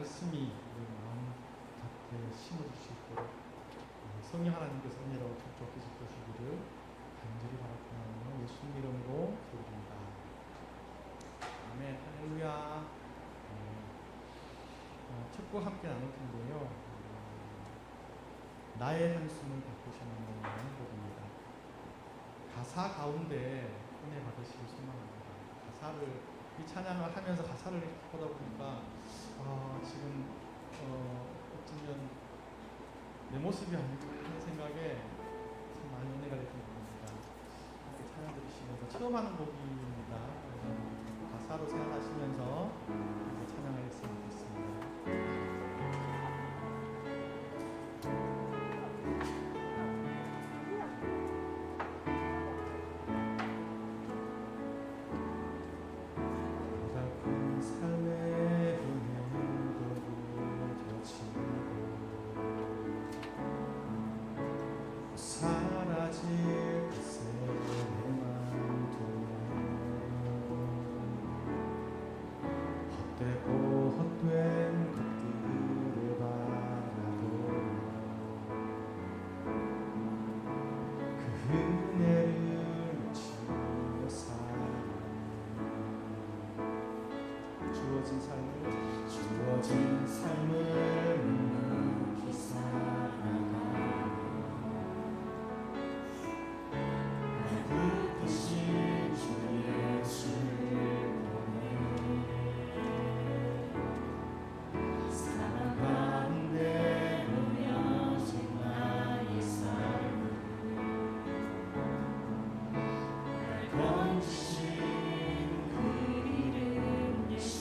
말씀이 우리 마음 곁에 심어질 수 있도록 성령 하나님께서 은혜로 촉촉히 지켜주시기를 간절히 바라옵나며 예수님 이름으로 기도드립니다. 아멘. 할렐루야. 첫 곡 함께 나눌 텐데요. 나의 한숨을 바꾸시는 곡입니다. 가사 가운데 은혜 받으시길 소망합니다. 가사를 이 찬양을 하면서 가사를 보다 보니까 지금 어쩌면 내 모습이 아닐까 하는 생각에 참 많이 은혜가 됐던 곡입니다. 함께 찬양 들으시면서 처음 하는 곡입니다. 가사로 생각하시면서 찬양하였으면 좋겠습니다. 주어진 삶을 묵묵히 살아가며 날 붙드신 주 예수를 보내 사랑 가운데 놓여진 나의 삶을 날 건지신 그 이름 예수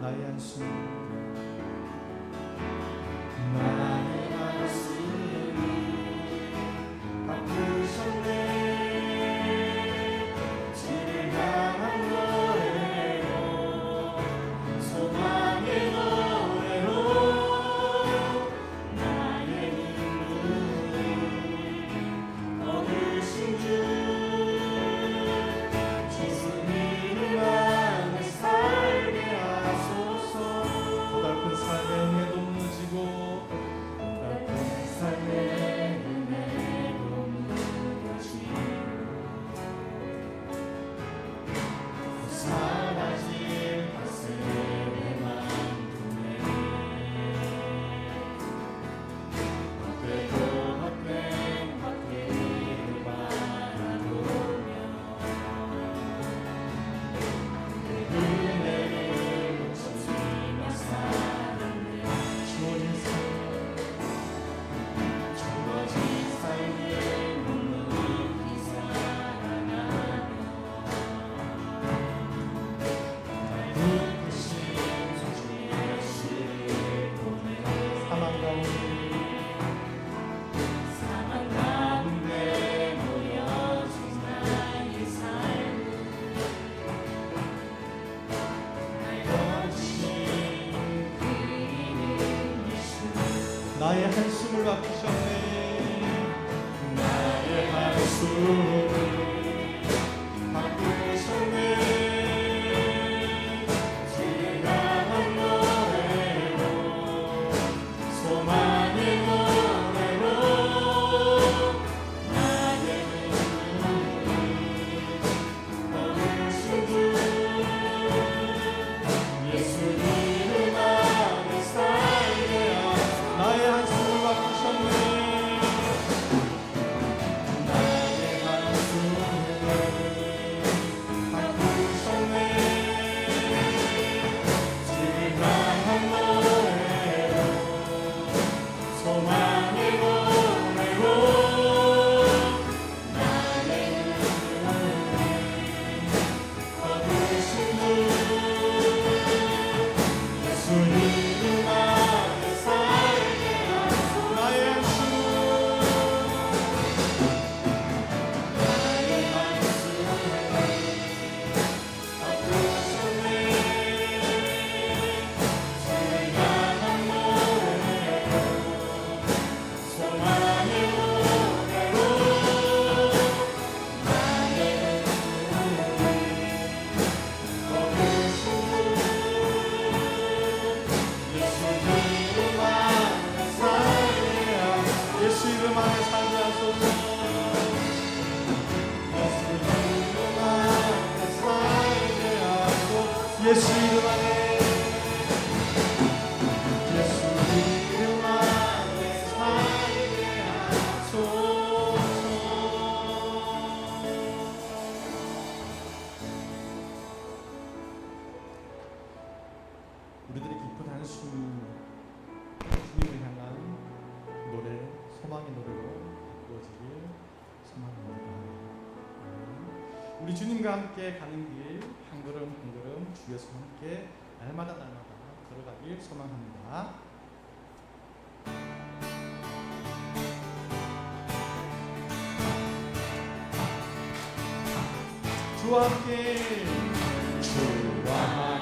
나의 한숨 나의 한숨을 바꾸셨네. 주를 향한 노래로 소망의 노래로 나의 눈물을 거두신 주 예수님을 만나 살게 하소서. 고달픈 삶의 은혜도 무너지고 나의 한숨을 바꾸셨네. 나의 한숨을 바꾸셨네. 주를 향한 노래로 소망의 노래로 나의 눈물을 거두신 주 예수님을 만나 살게 하소서. 나의 한숨을 바꾸셨네. 나의 한숨을 이름 안에 예수 이름 안에 살게 하소서. 우리들의 기쁜 한숨 주님을 향한 노래, 소망의 노래로 이루어지길 소망합니다. 우리 주님과 함께 가는 길 한 걸음 한 걸음 주께서 함께 날마다 걸어가길 소망합니다. 주와 함께 주와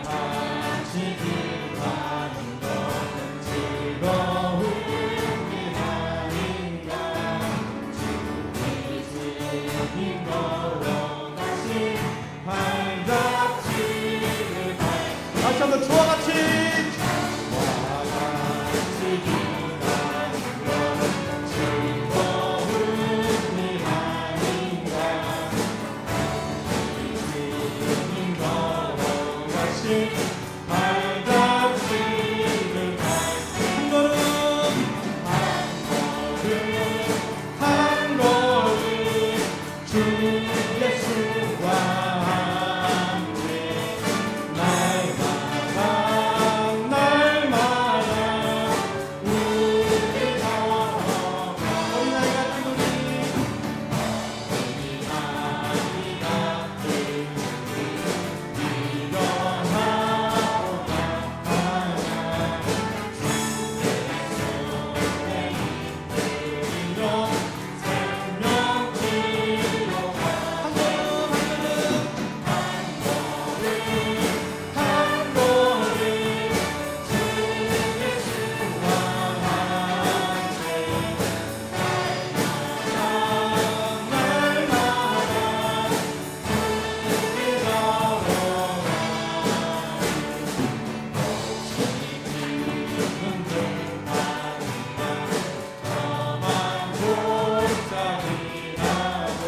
같이 기도하는 것은 즐거운 일 아닌가. 주의 주님 걸어가신 발자취를 다시 한번 주와 같이 기도하는 것은 즐거운 일 아닌가. 주님 걸어가신 발자취를 한 걸음 한 걸음 주 예수와 함께 날마다 우리 걸어가. 어린아이 같은 일어나고 나타나 주의 손에 이끌어 생명 기록하. 한 걸음 한 걸음 주 예수와 함께 날마다 우리 걸어가. 험한 곳자리라도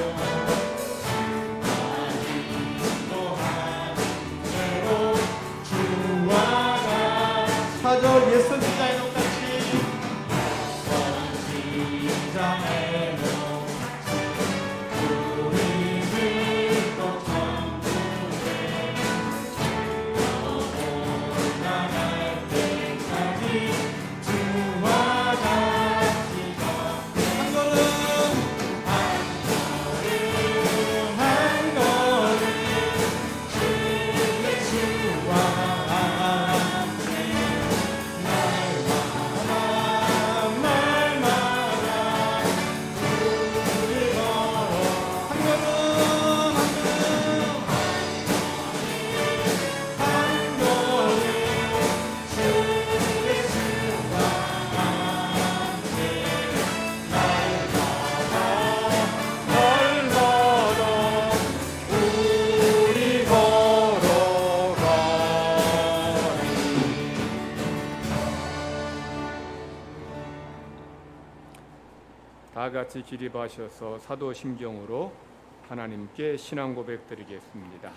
인도하는 대로 주와 같이 4절 예선 지자의 똑같이 지자의 우리 또 천국에 나갈 때까지 주와 같이 한 걸음 한 걸음 주 예수와 함께 날마다 우리 걸어. 한 걸음 한 걸음 주 예수와 함께 날마다 우리 걸어가리. 다 같이 기립하셔서 사도심경으로 하나님께 신앙 고백드리겠습니다.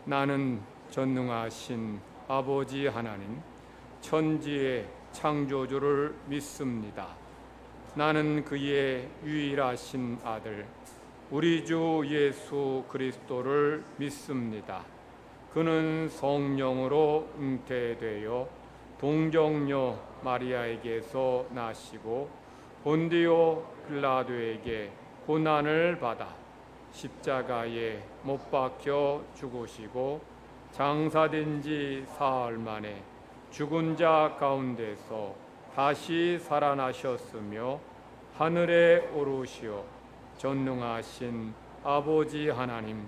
나는 전능하신 아버지 하나님, 천지의 창조주를 믿습니다. 나는 그의 유일하신 아들, 우리 주 예수 그리스도를 믿습니다. 그는 성령으로 잉태되어 동정녀 마리아에게서 나시고 본디오 빌라도에게 고난을 받아 십자가에 못 박혀 죽으시고 장사된 지 사흘 만에 죽은 자 가운데서 다시 살아나셨으며 하늘에 오르시어 전능하신 아버지 하나님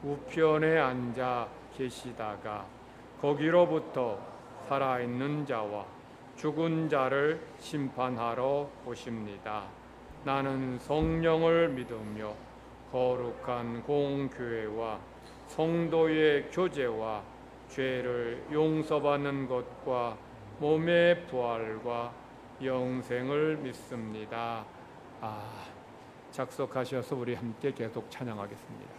우편에 앉아 계시다가 거기로부터 살아있는 자와 죽은 자를 심판하러 오십니다. 나는 성령을 믿으며 거룩한 공교회와 성도의 교제와 죄를 용서받는 것과 몸의 부활과 영생을 믿습니다. 작석하셔서 우리 함께 계속 찬양하겠습니다.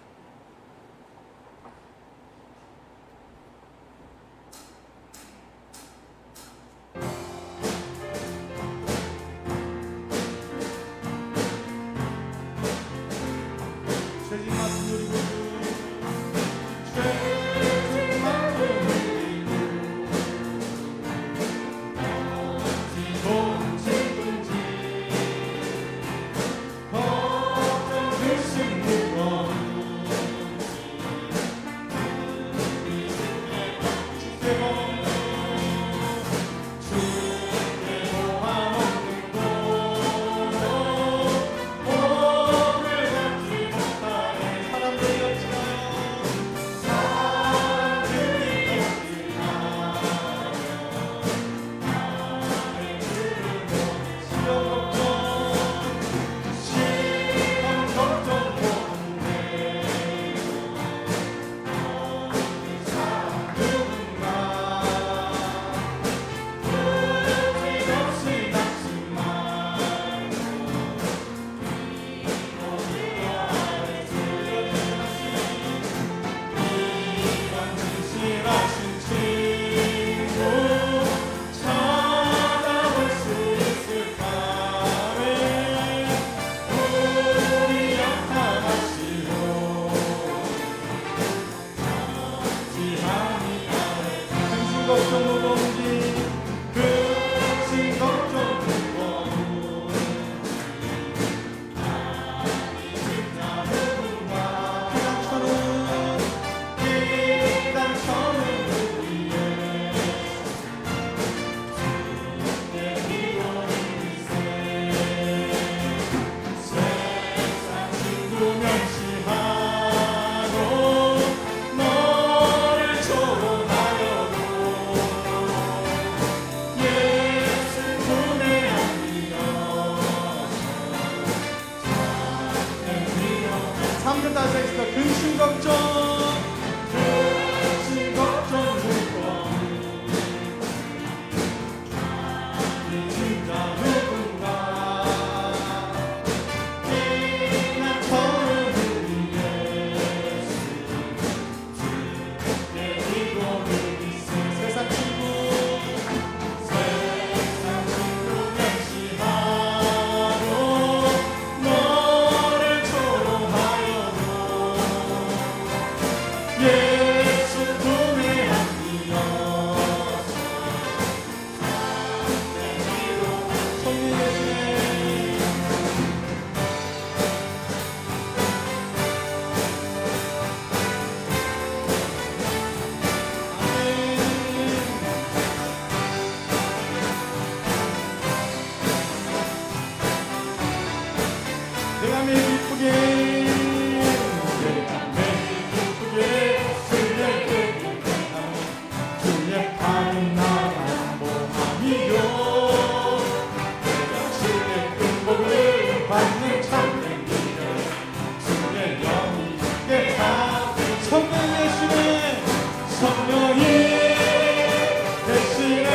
걱정 무거운지 근심 걱정 무거운 피난처는 우리의 주의 이름이세 세상 친구 멸시하고 너를 조롱하여도 예수 손에 안기어 3절 다시 하겠습니다. 근심 걱정 무거운 진짜 누군가 피난처는 우리 예수 주의 이름이세 세상 친구 멸시하고 너를 조롱하여도 예수 품에 안기어서 성령 예수의 내가 매일 기쁘게 주의 뜻을 주의 파는 나라 모함이요 내가 주의 은복을 받는 참된 길을 주의 영이 깨다 성령 예수의 성령이 대신에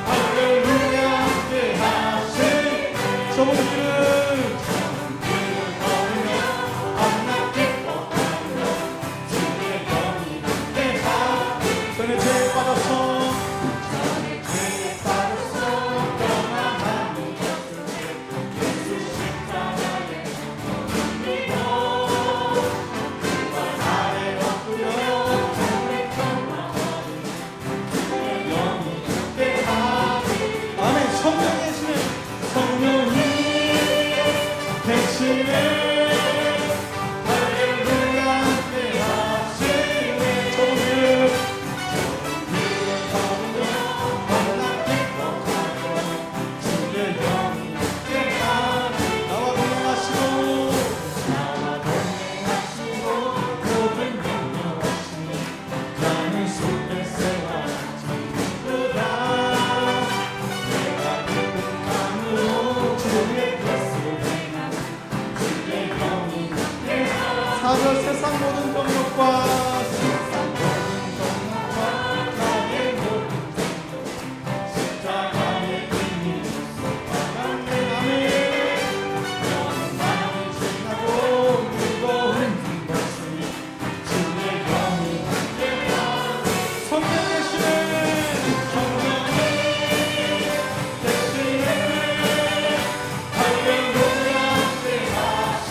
할렐루야 함께 하신 저분들은 전에 죄에 빠졌어 떠나가니 예수 십자가에 믿고 그발 아래 엎드려 영이 깨하니 아멘. 성령 예수의 성령이 대신에 할렐루야 함께 하시네 저분들 사절 세상 모든 병력과 나의 모든 십자가의 이미 아멘 아멘 영광이 지나고 무거운 것이 주의 영이 성령 대신에 성령이 대신에 할렐루야 함께 하시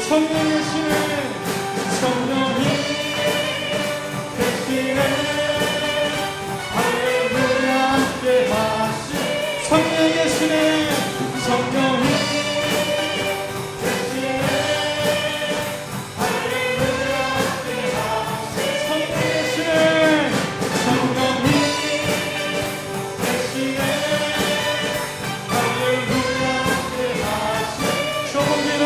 성령 예수의 성령이 대신에 할렐루야 함께 하시 성령 예수의 성령이 대신에 할렐루야 함께 하시 성령 예수의 성령이 대신에 할렐루야 함께 하시 저분들은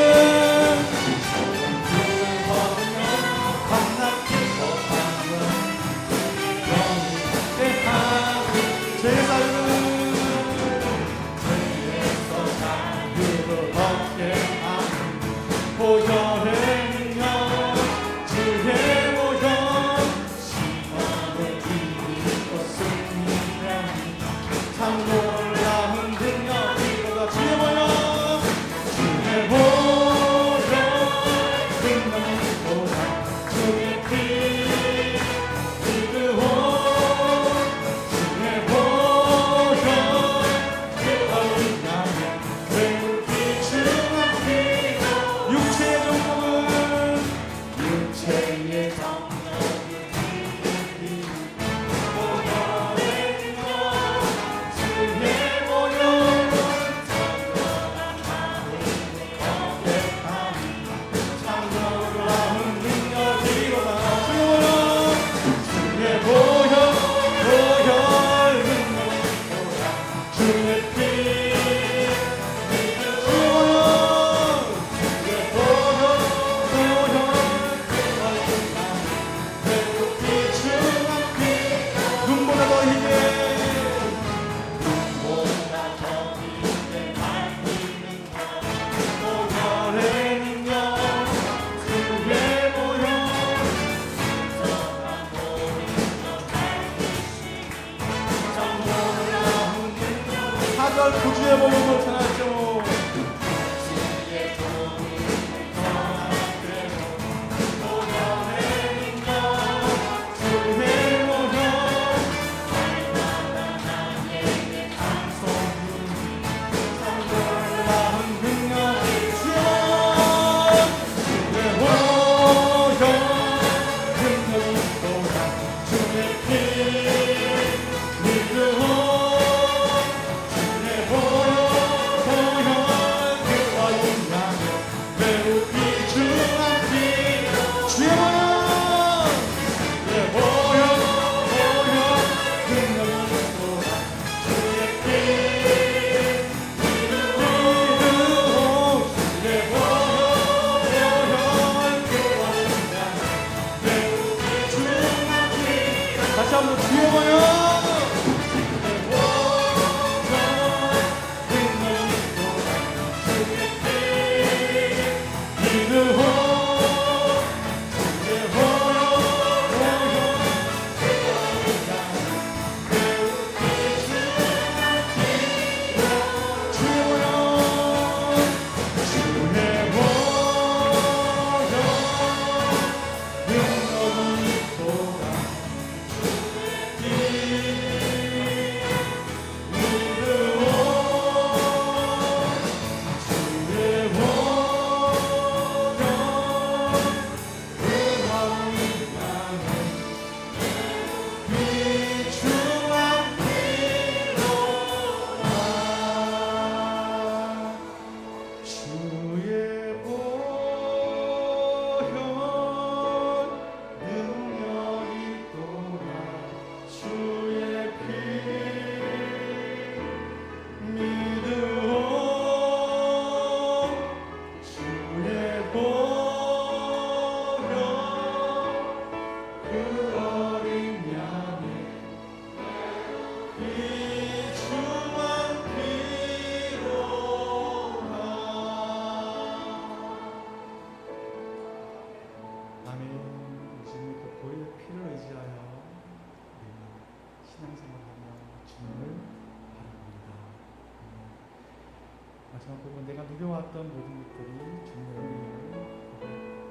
고백하고 내가 누려왔던 모든 것들이 주님의 은혜임을 고백합니다.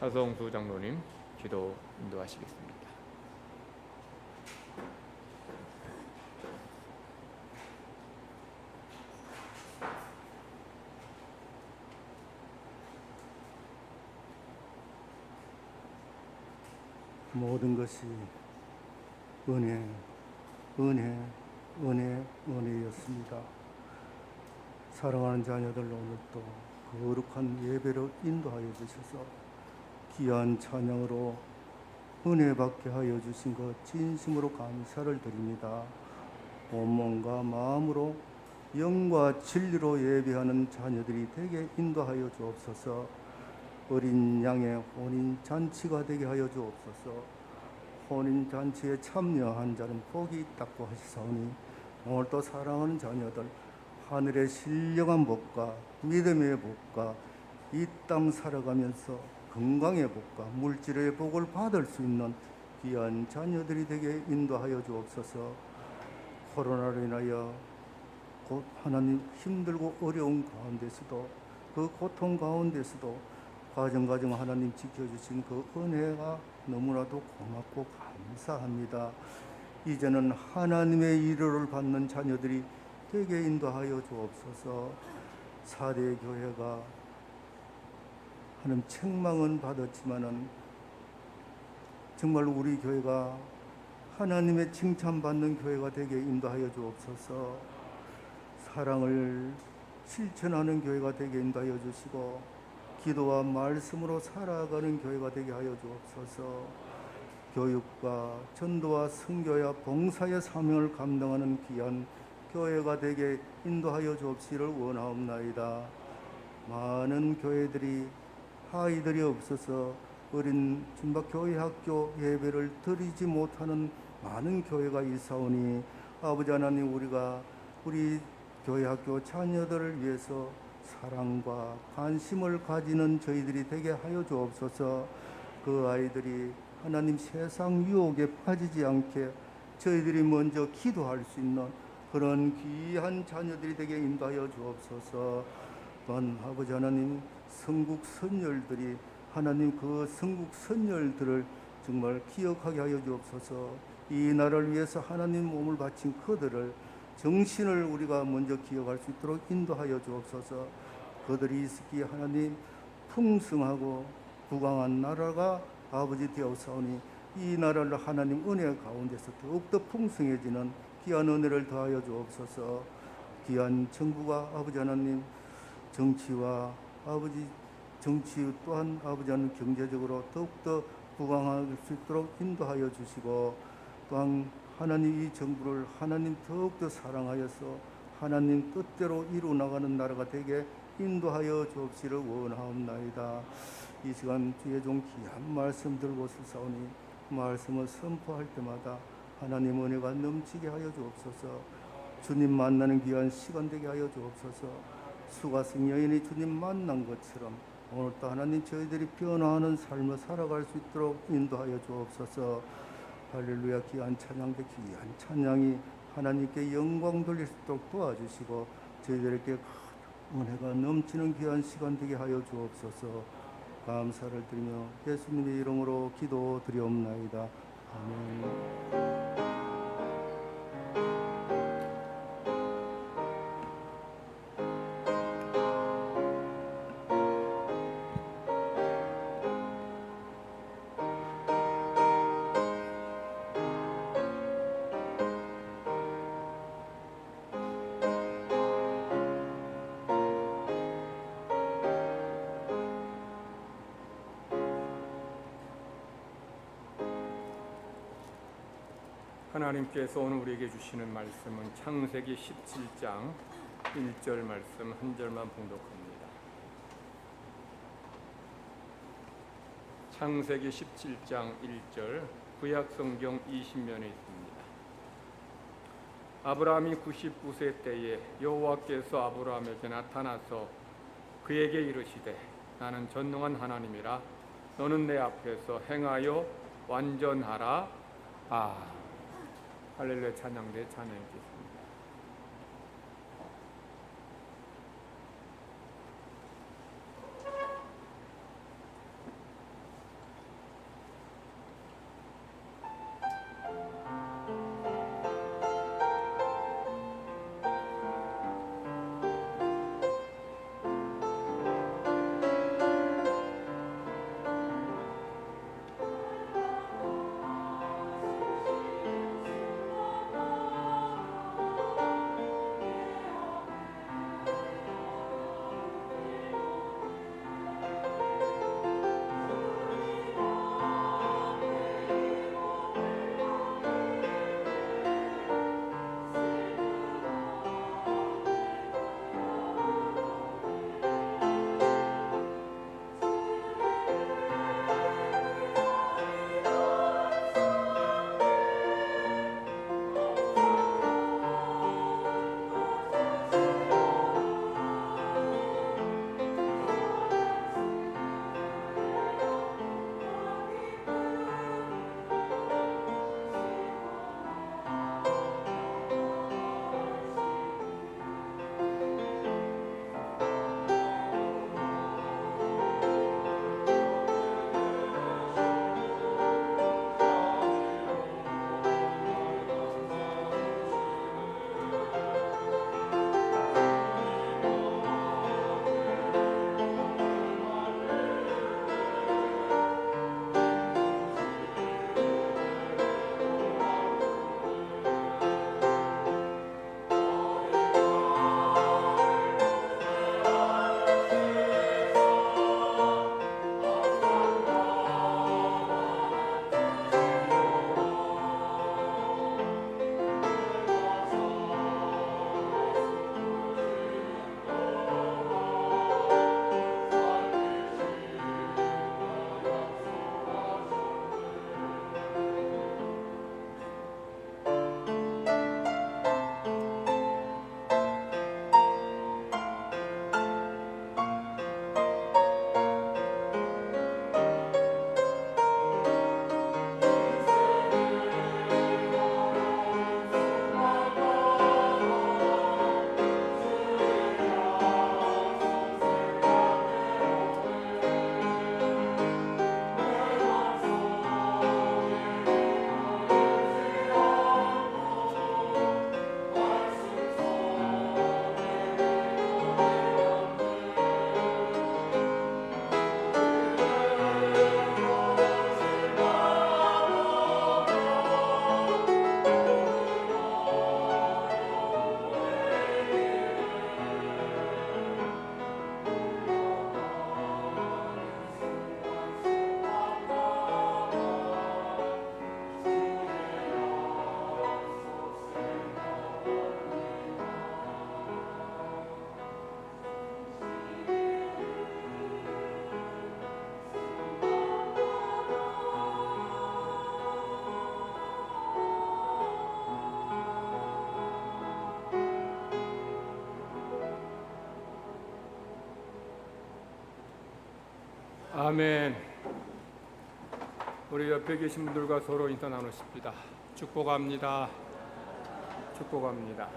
하성수 장로님 기도 인도하시겠습니다. 모든 것이 은혜였습니다. 사랑하는 자녀들 오늘도 거룩한 예배로 인도하여 주셔서 귀한 찬양으로 은혜 받게 하여 주신 것 진심으로 감사를 드립니다. 온몸과 마음으로 영과 진리로 예배하는 자녀들이 되게 인도하여 주옵소서. 어린 양의 혼인 잔치가 되게 하여 주옵소서. 혼인 잔치에 참여한 자는 복이 있다고 하시사오니 오늘 또 사랑하는 자녀들 하늘의 신령한 복과 믿음의 복과 이 땅 살아가면서 건강의 복과 물질의 복을 받을 수 있는 귀한 자녀들이 되게 인도하여 주옵소서. 코로나로 인하여 곧 하나님 힘들고 어려운 가운데서도 그 고통 가운데서도 가정가정 하나님 지켜주신 그 은혜가 너무나도 고맙고 감사합니다. 이제는 하나님의 위로를 받는 자녀들이 되게 인도하여 주옵소서. 4대 교회가 하나님 책망은 받았지만은 정말 우리 교회가 하나님의 칭찬받는 교회가 되게 인도하여 주옵소서. 사랑을 실천하는 교회가 되게 인도하여 주시고 기도와 말씀으로 살아가는 교회가 되게 하여 주옵소서. 교육과 전도와 선교와 봉사의 사명을 감당하는 귀한 교회가 되게 인도하여 주옵시기를 원하옵나이다. 많은 교회들이 아이들이 없어서 어린 중박교회 학교 예배를 드리지 못하는 많은 교회가 있사오니 아버지 하나님, 우리가 우리 교회 학교 자녀들을 위해서 사랑과 관심을 가지는 저희들이 되게 하여 주옵소서. 그 아이들이 하나님 세상 유혹에 빠지지 않게 저희들이 먼저 기도할 수 있는 그런 귀한 자녀들이 되게 인도하여 주옵소서. 또한 아버지 하나님, 성국 선열들이 하나님 그 성국 선열들을 정말 기억하게 하여 주옵소서. 이 나라를 위해서 하나님 몸을 바친 그들을 정신을 우리가 먼저 기억할 수 있도록 인도하여 주옵소서. 그들이 있기에 하나님 풍성하고 부강한 나라가 아버지 되옵사오니 이 나라를 하나님 은혜 가운데서 더욱더 풍성해지는 귀한 은혜를 더하여 주옵소서. 귀한 정부가 아버지 하나님 정치와 아버지 정치 또한 아버지 하나님 경제적으로 더욱더 부강할 수 있도록 인도하여 주시고, 또한 하나님 이 정부를 하나님 더욱더 사랑하여서 하나님 뜻대로 이루어 나가는 나라가 되게 인도하여 주옵시기를 원하옵나이다. 이 시간 주의 종 귀한 말씀 들고 서사오니 말씀을 선포할 때마다 하나님 은혜가 넘치게 하여 주옵소서. 주님 만나는 귀한 시간 되게 하여 주옵소서. 수가성 여인이 주님 만난 것처럼 오늘도 하나님 저희들이 변화하는 삶을 살아갈 수 있도록 인도하여 주옵소서. 할렐루야. 귀한 찬양대 귀한 찬양이 하나님께 영광 돌릴 수 있도록 도와주시고 저희들에게 은혜가 넘치는 귀한 시간 되게 하여 주옵소서. 감사를 드리며 예수님의 이름으로 기도드리옵나이다. 아멘. 하나님께서 오늘 우리에게 주시는 말씀은 창세기 17장 1절 말씀 한 절만 봉독합니다. 창세기 17장 1절, 구약성경 20면에 있습니다. 아브라함이 99세 때에 여호와께서 아브라함에게 나타나서 그에게 이르시되 나는 전능한 하나님이라 너는 내 앞에서 행하여 완전하라. 할렐루야. 찬양대 찬양했습니다. 아멘. 우리 옆에 계신 분들과 서로 인사 나누십니다. 축복합니다. 축복합니다.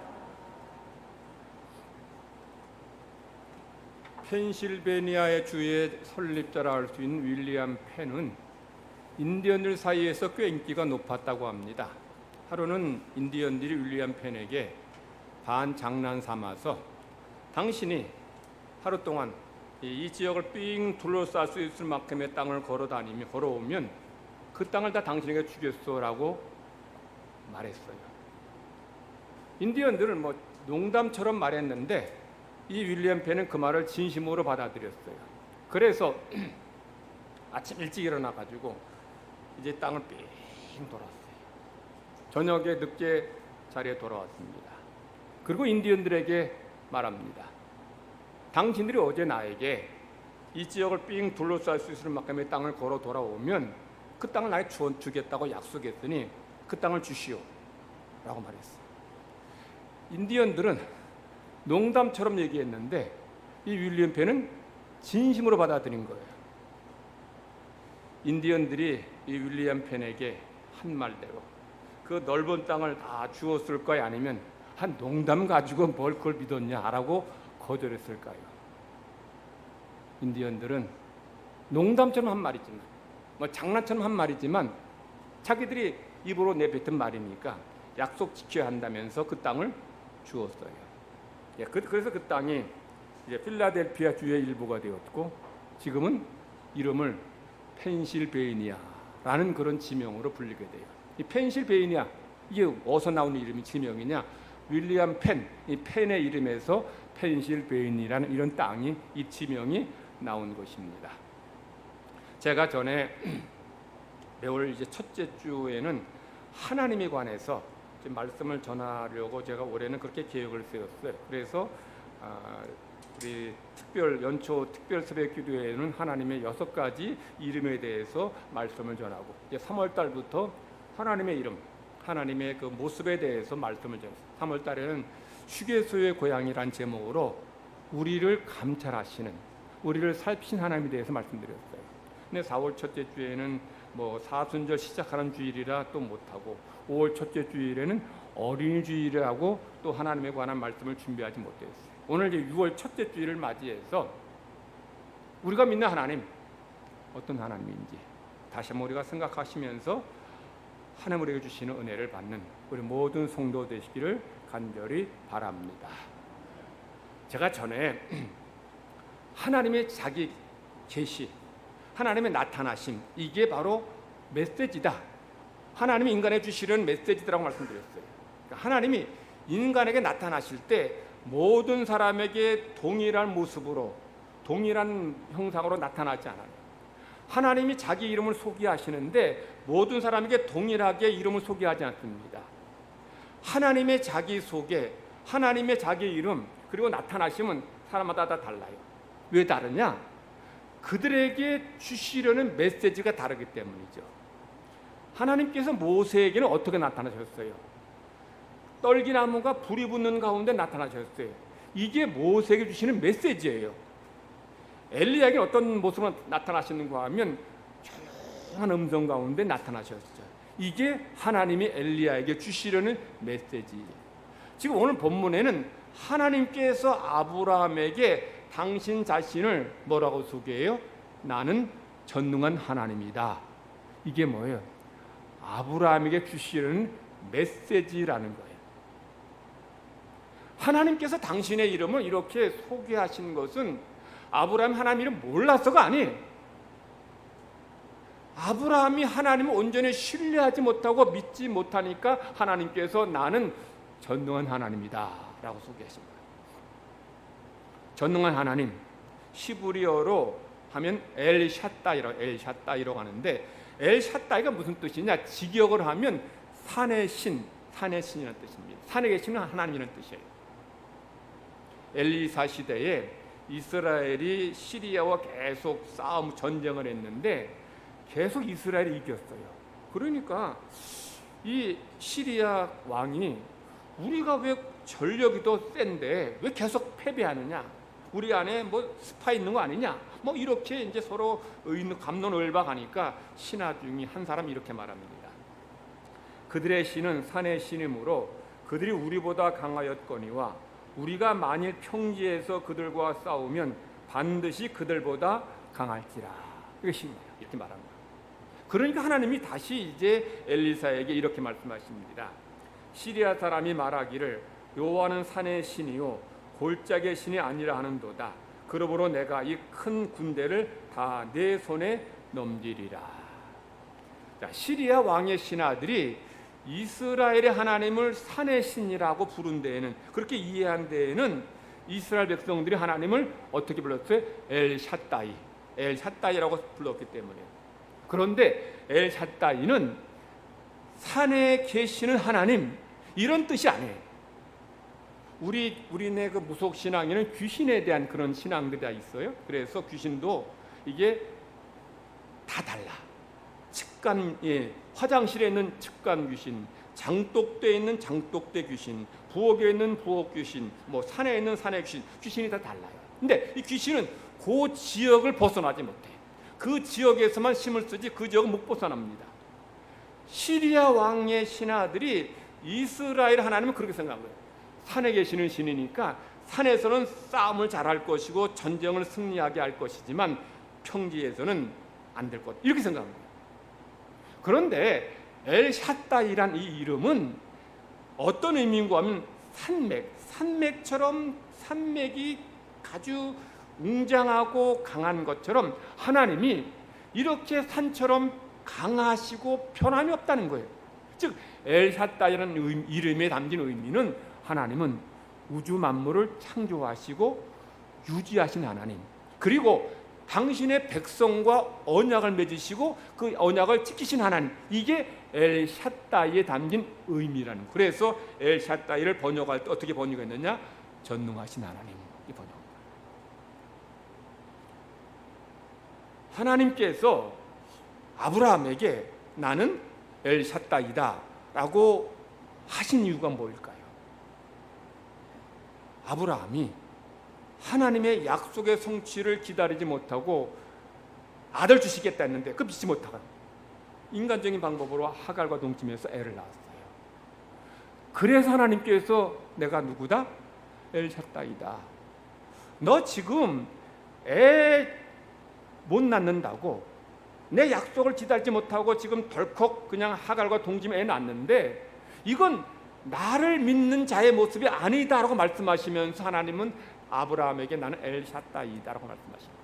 펜실베니아의 주의 설립자라 할 수 있는 윌리엄 펜은 인디언들 사이에서 꽤 인기가 높았다고 합니다. 하루는 인디언들이 윌리엄 펜에게 반장난 삼아서 당신이 하루 동안 이 지역을 삥 둘러쌀 수 있을 만큼의 땅을 걸어오면 그 땅을 다 당신에게 주겠소라고 말했어요. 인디언들은 뭐 농담처럼 말했는데 이 윌리엄 펜은 그 말을 진심으로 받아들였어요. 그래서 아침 일찍 일어나가지고 이제 땅을 삥 돌았어요. 저녁에 늦게 자리에 돌아왔습니다. 그리고 인디언들에게 말합니다. 당신들이 어제 나에게 이 지역을 삥 둘러쌀 수 있을 만큼의 땅을 걸어 돌아오면 그 땅을 나에게 주겠다고 약속했더니 그 땅을 주시오 라고 말했어요. 인디언들은 농담처럼 얘기했는데 이 윌리엄 펜은 진심으로 받아들인 거예요. 인디언들이 이 윌리엄 펜에게 한 말대로 그 넓은 땅을 다 주었을 거야, 아니면 한 농담 가지고 뭘 그걸 믿었냐라고 거절했을까요? 인디언들은 농담처럼 한 말이지만, 뭐 장난처럼 한 말이지만 자기들이 입으로 내뱉은 말이니까 약속 지켜야 한다면서 그 땅을 주었어요. 그래서 그 땅이 이제 필라델피아 주의 일부가 되었고 지금은 이름을 펜실베이니아라는 그런 지명으로 불리게 돼요. 이 펜실베이니아, 이게 어디서 나오는 이름이 지명이냐? 윌리엄 펜, 이 펜의 이름에서 펜실베이니라는 이런 땅이, 이 지명이 나온 것입니다. 제가 전에 매월 이제 첫째 주에는 하나님에 관해서 말씀을 전하려고 제가 올해는 그렇게 계획을 세웠어요. 그래서 우리 연초 특별 새벽 기도회에는 하나님의 6가지 이름에 대해서 말씀을 전하고, 이제 3월 달부터 하나님의 이름, 하나님의 그 모습에 대해서 말씀을 전했어요. 3월 달에는 휴게소의 고향이란 제목으로 우리를 감찰하시는, 우리를 살피신 하나님에 대해서 말씀드렸어요. 근데 4월 첫째 주에는 뭐 사순절 시작하는 주일이라 또 못하고, 5월 첫째 주일에는 어린이 주일이라고 또 하나님에 관한 말씀을 준비하지 못했어요. 오늘 이제 6월 첫째 주일을 맞이해서 우리가 믿는 하나님, 어떤 하나님인지 다시 한번 우리가 생각하시면서 하나님 우리에게 주시는 은혜를 받는 우리 모든 성도 되시기를 간절히 바랍니다. 제가 전에 하나님의 자기 계시, 하나님의 나타나심, 이게 바로 메시지다, 하나님이 인간에 주시는 메시지라고 말씀드렸어요. 그러니까 하나님이 인간에게 나타나실 때 모든 사람에게 동일한 모습으로, 동일한 형상으로 나타나지 않아요. 하나님이 자기 이름을 소개하시는데 모든 사람에게 동일하게 이름을 소개하지 않습니다. 하나님의 자기 소개, 하나님의 자기 이름, 그리고 나타나심은 사람마다 다 달라요. 왜 다르냐? 그들에게 주시려는 메시지가 다르기 때문이죠. 하나님께서 모세에게는 어떻게 나타나셨어요? 떨기나무가 불이 붙는 가운데 나타나셨어요. 이게 모세에게 주시는 메시지예요. 엘리야에게 어떤 모습으로 나타나시는가 하면 조용한 음성 가운데 나타나셨죠. 이게 하나님이 엘리야에게 주시려는 메시지예요. 지금 오늘 본문에는 하나님께서 아브라함에게 당신 자신을 뭐라고 소개해요? 나는 전능한 하나님이다. 이게 뭐예요? 아브라함에게 주시려는 메시지라는 거예요. 하나님께서 당신의 이름을 이렇게 소개하신 것은 아브라함이 하나님 이름 몰라서가 아니에요. 아브라함이 하나님을 온전히 신뢰하지 못하고 믿지 못하니까 하나님께서 나는 전능한 하나님이다 라고 소개하신 거예요. 전능한 하나님, 히브리어로 하면 엘샤다이라고 하는데, 엘샤다이가 무슨 뜻이냐? 직역을 하면 산의 신, 산의 신이라는 뜻입니다. 산에 계시는 하나님이라는 뜻이에요. 엘리사 시대에 이스라엘이 시리아와 계속 전쟁을 했는데 계속 이스라엘이 이겼어요. 그러니까 이 시리아 왕이 우리가 왜 전력이 더 센데 왜 계속 패배하느냐? 우리 안에 뭐 스파 있는 거 아니냐? 뭐 이렇게 이제 서로 갑론을박하니까 신하 중에 한 사람이 이렇게 말합니다. 그들의 신은 산의 신이므로 그들이 우리보다 강하였거니와 우리가 만일 평지에서 그들과 싸우면 반드시 그들보다 강할지라. 이것입니다. 이렇게 말합니다. 그러니까 하나님이 다시 이제 엘리사에게 이렇게 말씀하십니다. 시리아 사람이 말하기를 여호와는 산의 신이요 골짜기의 신이 아니라 하는도다. 그러므로 내가 이 큰 군대를 다 내 손에 넘기리라. 자, 시리아 왕의 신하들이 이스라엘의 하나님을 산의 신이라고 부른 데에는, 그렇게 이해한 데에는 이스라엘 백성들이 하나님을 어떻게 불렀어요? 엘샤다이라고 불렀기 때문에. 그런데 엘샤다이는 산에 계시는 하나님 이런 뜻이 아니에요. 우리네 그 무속 신앙에는 귀신에 대한 그런 신앙들이 다 있어요. 그래서 귀신도 이게 다 달라. 측간, 화장실에 있는 측간 귀신, 장독대에 있는 장독대 귀신, 부엌에 있는 부엌 귀신, 뭐 산에 있는 산의 귀신, 귀신이 다 달라요. 근데 이 귀신은 그 지역을 벗어나지 못해. 그 지역에서만 힘을 쓰지 그 지역은 못 벗어납니다. 시리아 왕의 신하들이 이스라엘 하나님은 그렇게 생각한 거예요. 산에 계시는 신이니까 산에서는 싸움을 잘할 것이고 전쟁을 승리하게 할 것이지만 평지에서는 안 될 것, 이렇게 생각한 거예요. 그런데 엘샤다이란 이 이름은 어떤 의미인가 하면 산맥처럼 산맥이 아주 웅장하고 강한 것처럼 하나님이 이렇게 산처럼 강하시고 변함이 없다는 거예요. 즉 엘샤다이라는 이름에 담긴 의미는 하나님은 우주 만물을 창조하시고 유지하신 하나님, 그리고 당신의 백성과 언약을 맺으시고 그 언약을 지키신 하나님, 이게 엘샤다이에 담긴 의미라는 거예요. 그래서 엘샤다이를 번역할 때 어떻게 번역했느냐? 전능하신 하나님, 이 번역. 하나님께서 아브라함에게 나는 엘샤다이다 라고 하신 이유가 뭘까요? 아브라함이 하나님의 약속의 성취를 기다리지 못하고 아들 주시겠다 했는데 그 믿지 못하고 인간적인 방법으로 하갈과 동침해서 애를 낳았어요. 그래서 하나님께서 내가 누구다? 엘샤다이다. 너 지금 애 못 낳는다고, 내 약속을 기다리지 못하고 지금 덜컥 그냥 하갈과 동침해 애 낳는데 이건 나를 믿는 자의 모습이 아니다라고 말씀하시면서 하나님은 아브라함에게 나는 엘샤다이다라고 말씀하십니다.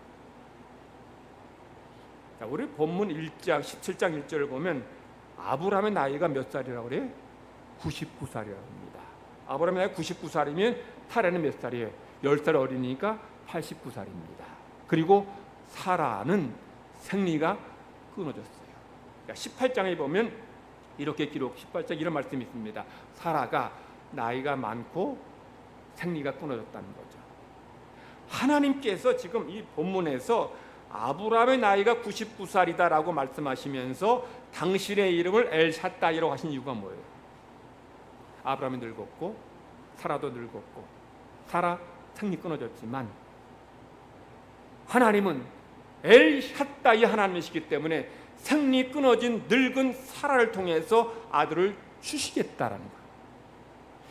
자, 우리 본문 1장 17장 1절을 보면 아브라함의 나이가 몇 살이라고 그래요? 99살이라고 합니다. 아브라함의 나이가 99살이면 타레는 몇 살이에요? 10살 어리니까 89살입니다. 그리고 사라는 생리가 끊어졌어요. 그러니까 18장에 보면 이렇게 18장 이런 말씀이 있습니다. 사라가 나이가 많고 생리가 끊어졌다는 거죠. 하나님께서 지금 이 본문에서 아브라함의 나이가 99살이다라고 말씀하시면서 당신의 이름을 엘샤다이라고 하신 이유가 뭐예요? 아브라함이 늙었고 사라도 늙었고 사라 생리 끊어졌지만 하나님은 엘샤다이 하나님이시기 때문에 생리 끊어진 늙은 사라를 통해서 아들을 주시겠다라는 거예요.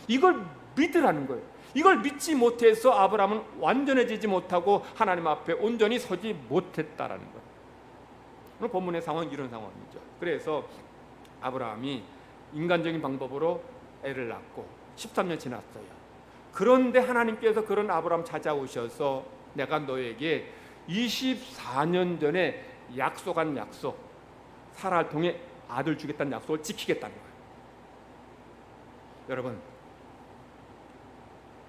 이걸 믿으라는 거예요. 이걸 믿지 못해서 아브라함은 완전해지지 못하고 하나님 앞에 온전히 서지 못했다라는 거예요. 오늘 본문의 상황은 이런 상황이죠. 그래서 아브라함이 인간적인 방법으로 애를 낳고 13년 지났어요. 그런데 하나님께서 그런 아브라함 찾아오셔서 내가 너에게 24년 전에 약속한 약속, 사라를 통해 아들 주겠다는 약속을 지키겠다는 거예요. 여러분,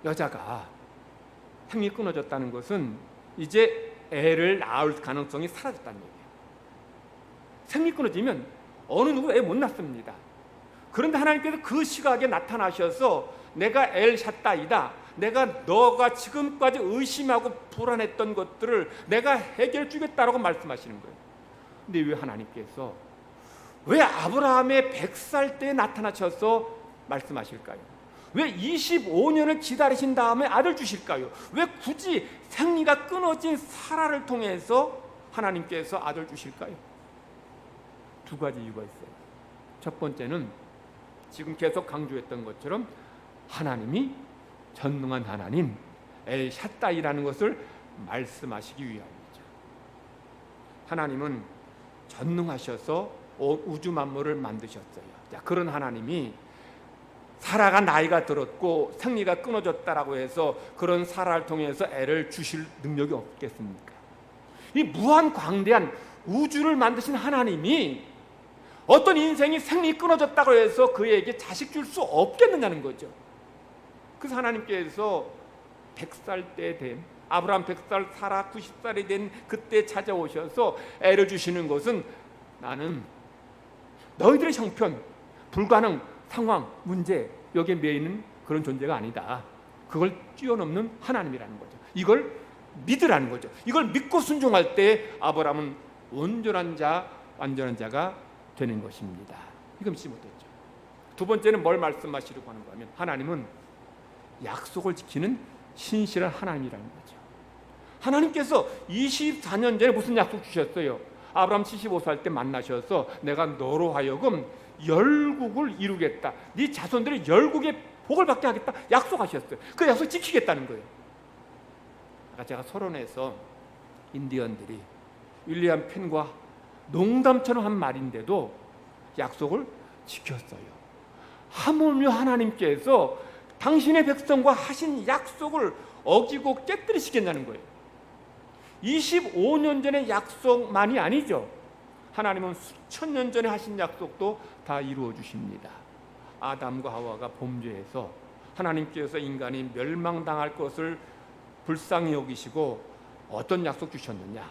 여자가 생리 끊어졌다는 것은 이제 애를 낳을 가능성이 사라졌다는 얘기예요. 생리 끊어지면 어느 누구 애 못 낳습니다. 그런데 하나님께서 그 시각에 나타나셔서 내가 엘샤다이다, 내가 너가 지금까지 의심하고 불안했던 것들을 내가 해결해 주겠다라고 말씀하시는 거예요. 근데 왜 하나님께서 왜 아브라함의 100살 때 나타나셔서 말씀하실까요? 왜 25년을 기다리신 다음에 아들 주실까요? 왜 굳이 생리가 끊어진 사라를 통해서 하나님께서 아들 주실까요? 두 가지 이유가 있어요. 첫 번째는 지금 계속 강조했던 것처럼 하나님이 전능한 하나님 엘 샤다이라는 것을 말씀하시기 위함이죠. 하나님은 전능하셔서 우주 만물을 만드셨어요. 자, 그런 하나님이 사라가 나이가 들었고 생리가 끊어졌다라고 해서 그런 사라를 통해서 애를 주실 능력이 없겠습니까? 이 무한 광대한 우주를 만드신 하나님이 어떤 인생이 생리 끊어졌다고 해서 그에게 자식 줄 수 없겠느냐는 거죠. 그래서 하나님께서 100살 때 된 아브라함 100살, 사라 90살이 된 그때 찾아오셔서 애를 주시는 것은 나는 너희들의 형편, 불가능, 상황, 문제 여기에 매이는 그런 존재가 아니다. 그걸 뛰어넘는 하나님이라는 거죠. 이걸 믿으라는 거죠. 이걸 믿고 순종할 때 아브라함은 온전한 자, 완전한 자가 되는 것입니다. 이거 믿지 못했죠. 두 번째는 뭘 말씀하시려고 하는가 하면 하나님은 약속을 지키는 신실한 하나님이라는 거죠. 하나님께서 24년 전에 무슨 약속 주셨어요? 아브라함 75살 때 만나셔서 내가 너로 하여금 열국을 이루겠다. 네 자손들이 열국의 복을 받게 하겠다. 약속하셨어요. 그 약속 지키겠다는 거예요. 아까 제가 서론에서 인디언들이 윌리엄 펜과 농담처럼 한 말인데도 약속을 지켰어요. 하물며 하나님께서 당신의 백성과 하신 약속을 어기고 깨뜨리시겠냐는 거예요. 25년 전의 약속만이 아니죠. 하나님은 수천 년 전에 하신 약속도 다 이루어 주십니다. 아담과 하와가 범죄해서 하나님께서 인간이 멸망당할 것을 불쌍히 여기시고 어떤 약속 주셨느냐?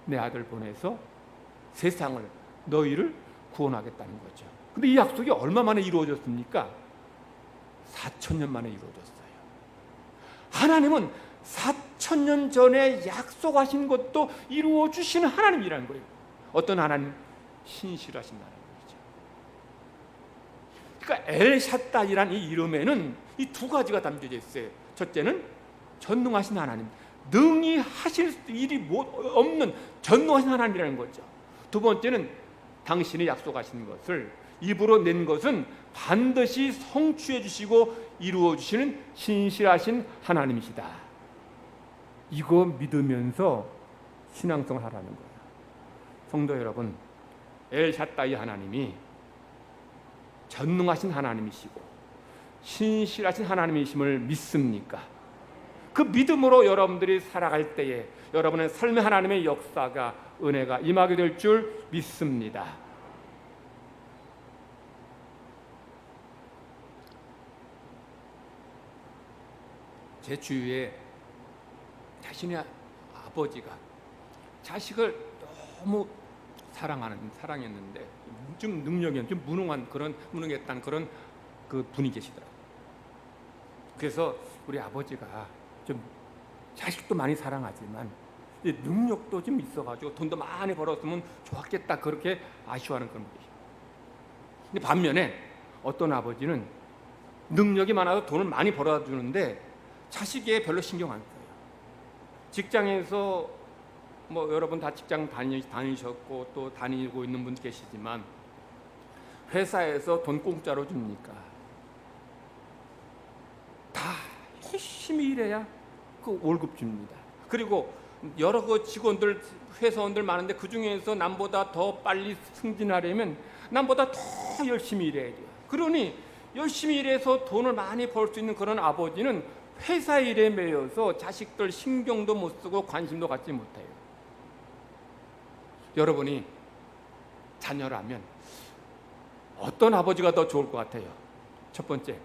내 아들 보내서 세상을 너희를 구원하겠다는 거죠. 근데 이 약속이 얼마 만에 이루어졌습니까? 4,000년 만에 이루어졌어요. 하나님은 4,000년 전에 약속하신 것도 이루어 주시는 하나님이라는 거예요. 어떤 하나님? 신실하신 하나님이죠. 그러니까 엘샤다이란 이 이름에는 이 두 가지가 담겨져 있어요. 첫째는 전능하신 하나님, 능히 하실 일이 없는 전능하신 하나님이라는 거죠. 두 번째는 당신이 약속하신 것을 입으로 낸 것은 반드시 성취해 주시고 이루어 주시는 신실하신 하나님이시다. 이거 믿으면서 신앙생활 하라는 거예요. 성도 여러분, 엘샤다이 하나님이 전능하신 하나님이시고 신실하신 하나님이심을 믿습니까? 그 믿음으로 여러분들이 살아갈 때에 여러분의 삶의 하나님의 역사가 은혜가 임하게 될 줄 믿습니다. 제 주위에 자신의 아버지가 자식을 너무 사랑했는데 좀 능력이 좀 무능했다는 그런 그 분이 계시더라고요. 그래서 우리 아버지가 좀 자식도 많이 사랑하지만 능력도 좀 있어가지고 돈도 많이 벌었으면 좋았겠다 그렇게 아쉬워하는 그런 분이 계시죠. 근데 반면에 어떤 아버지는 능력이 많아서 돈을 많이 벌어주는데 자식에 별로 신경 안 써요. 직장에서 뭐 여러분 다 직장 다니셨고 또 다니고 있는 분 계시지만 회사에서 돈 공짜로 줍니까? 다 열심히 일해야 그 월급 줍니다. 그리고 여러 그 직원들 회사원들 많은데 그 중에서 남보다 더 빨리 승진하려면 남보다 더 열심히 일해야 돼요. 그러니 열심히 일해서 돈을 많이 벌 수 있는 그런 아버지는 회사 일에 매여서 자식들 신경도 못 쓰고 관심도 갖지 못해요. 여러분이 자녀라면 어떤 아버지가 더 좋을 것 같아요? 첫 번째,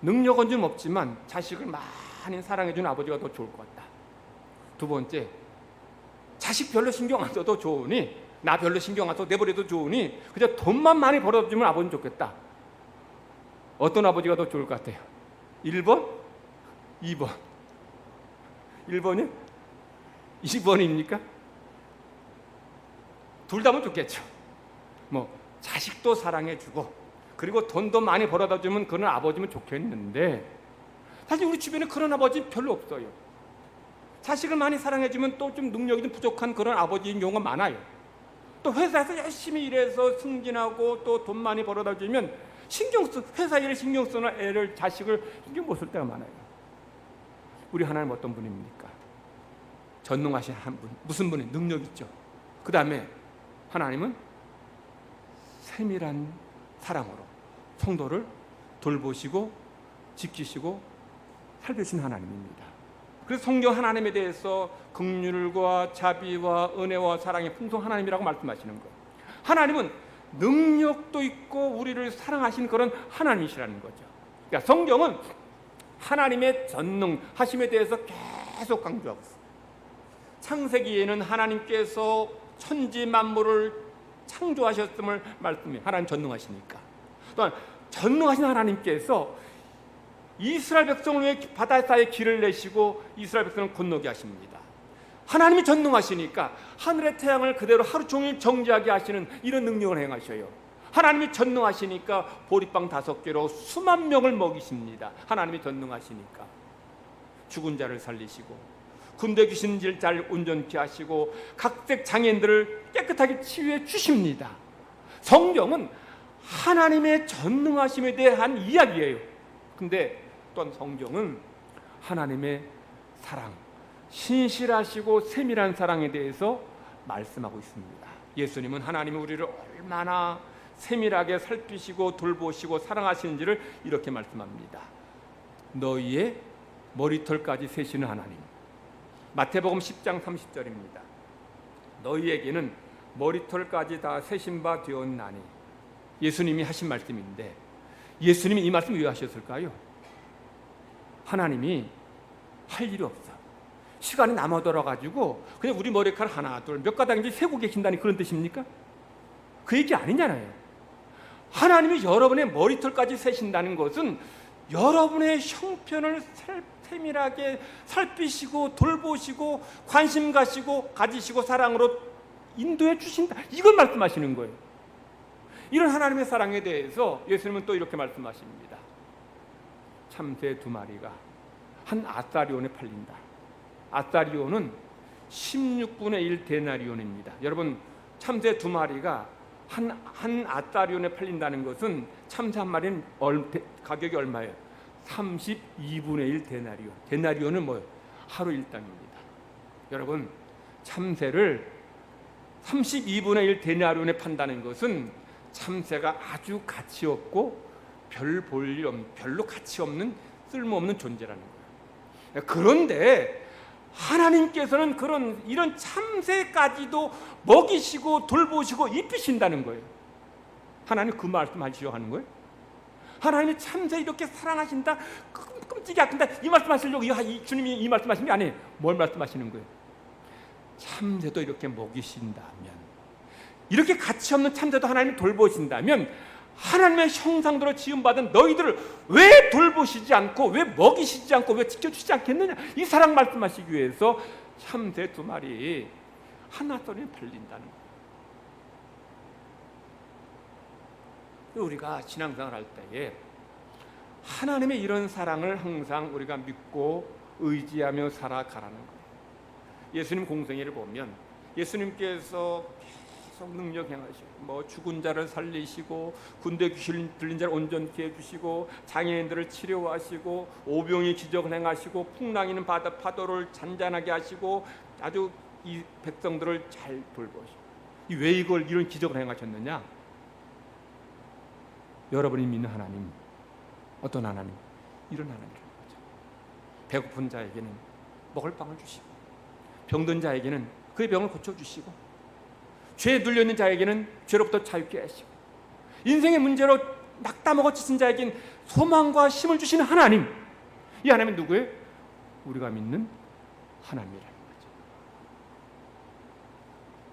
능력은 좀 없지만 자식을 많이 사랑해주는 아버지가 더 좋을 것 같다. 두 번째, 자식 별로 신경 안 써도 좋으니 나 별로 신경 안 써도 내버려도 좋으니 그냥 돈만 많이 벌어주면 아버지는 좋겠다. 어떤 아버지가 더 좋을 것 같아요? 1번? 2번? 1번이요? 2번입니까? 둘 다면 좋겠죠. 뭐 자식도 사랑해주고 그리고 돈도 많이 벌어다 주면 그런 아버지면 좋겠는데 사실 우리 주변에 그런 아버지 별로 없어요. 자식을 많이 사랑해주면 또 좀 능력이 좀 부족한 그런 아버지인 경우가 많아요. 또 회사에서 열심히 일해서 승진하고 또 돈 많이 벌어다 주면 회사 일에 신경 쓰는 애를, 자식을 신경 못 쓸 때가 많아요. 우리 하나님 어떤 분입니까? 전능하신 한 분. 무슨 분이? 능력 있죠. 그 다음에 하나님은 세밀한 사랑으로 성도를 돌보시고 지키시고 살피신 하나님입니다. 그래서 성경 하나님에 대해서 긍휼과 자비와 은혜와 사랑의 풍성 하나님이라고 말씀하시는 거예요. 하나님은 능력도 있고 우리를 사랑하신 그런 하나님이시라는 거죠. 그러니까 성경은 하나님의 전능하심에 대해서 계속 강조하고 있어요. 창세기에는 하나님께서 천지 만물을 창조하셨음을 말씀해요. 하나님 전능하시니까. 또한 전능하신 하나님께서 이스라엘 백성을 위해 바다사이에 길을 내시고 이스라엘 백성을 건너게 하십니다. 하나님이 전능하시니까 하늘의 태양을 그대로 하루 종일 정지하게 하시는 이런 능력을 행하셔요. 하나님이 전능하시니까 보리빵 5개로 수만 명을 먹이십니다. 하나님이 전능하시니까 죽은 자를 살리시고 군대 귀신질 잘 온전케 하시고 각색 장애인들을 깨끗하게 치유해 주십니다. 성경은 하나님의 전능하심에 대한 이야기예요. 근데 또한 성경은 하나님의 사랑, 신실하시고 세밀한 사랑에 대해서 말씀하고 있습니다. 예수님은 하나님이 우리를 얼마나 세밀하게 살피시고 돌보시고 사랑하시는지를 이렇게 말씀합니다. 너희의 머리털까지 세시는 하나님. 마태복음 10장 30절입니다. 너희에게는 머리털까지 다 세신 바 되었나니. 예수님이 하신 말씀인데 예수님이 이 말씀 왜 하셨을까요? 하나님이 할 일이 없어. 시간이 남아돌아가지고 그냥 우리 머리카락 하나 둘 몇 가닥인지 세고 계신다니 그런 뜻입니까? 그 얘기 아니잖아요. 하나님이 여러분의 머리털까지 세신다는 것은 여러분의 형편을 세밀하게 살피시고 돌보시고 관심 가지시고 사랑으로 인도해 주신다. 이걸 말씀하시는 거예요. 이런 하나님의 사랑에 대해서 예수님은 또 이렇게 말씀하십니다. 참새 2마리가 한 아사리온에 팔린다. 아사리온은 16분의 1 데나리온입니다. 여러분, 참새 2마리가 한 아사리온에 팔린다는 것은 참새 한 마리는 가격이 얼마예요? 32분의 1 데나리온. 데나리온은 뭐예요? 하루 일당입니다. 여러분, 참새를 32분의 1 데나리온에 판다는 것은 참새가 아주 가치 없고 별로 가치 없는 쓸모없는 존재라는 거예요. 그런데 하나님께서는 이런 참새까지도 먹이시고 돌보시고 입히신다는 거예요. 하나님 그 말씀 하시려고 하는 거예요? 하나님이 참새 이렇게 사랑하신다, 끔찍이 아낀다, 이 말씀 하시려고 주님이 이 말씀 하신 게 아니에요. 뭘 말씀하시는 거예요? 참새도 이렇게 먹이신다면, 이렇게 가치 없는 참새도 하나님이 돌보신다면 하나님의 형상대로 지음받은 너희들을 왜 돌보시지 않고, 왜 먹이시지 않고, 왜 지켜주시지 않겠느냐, 이 사랑 말씀하시기 위해서 참새 2마리 하나선에 팔린다는 거예요. 우리가 신앙생활 할 때에 하나님의 이런 사랑을 항상 우리가 믿고 의지하며 살아가라는 거예요. 예수님 공생애를 보면 예수님께서 계속 능력 행하시고 죽은 자를 살리시고 군대 귀신 들린 자를 온전케 해주시고 장애인들을 치료하시고 오병이 기적을 행하시고 풍랑이는 파도를 잔잔하게 하시고 아주 이 백성들을 잘 돌보시고. 왜 이런 기적을 행하셨느냐? 여러분이 믿는 하나님, 어떤 하나님? 이런 하나님이라는 거죠. 배고픈 자에게는 먹을 빵을 주시고, 병든 자에게는 그의 병을 고쳐주시고, 죄에 눌려있는 자에게는 죄로부터 자유케 하시고, 인생의 문제로 낙담하고 지친 자에게는 소망과 힘을 주시는 하나님. 이 하나님은 누구예요? 우리가 믿는 하나님이라는 거죠.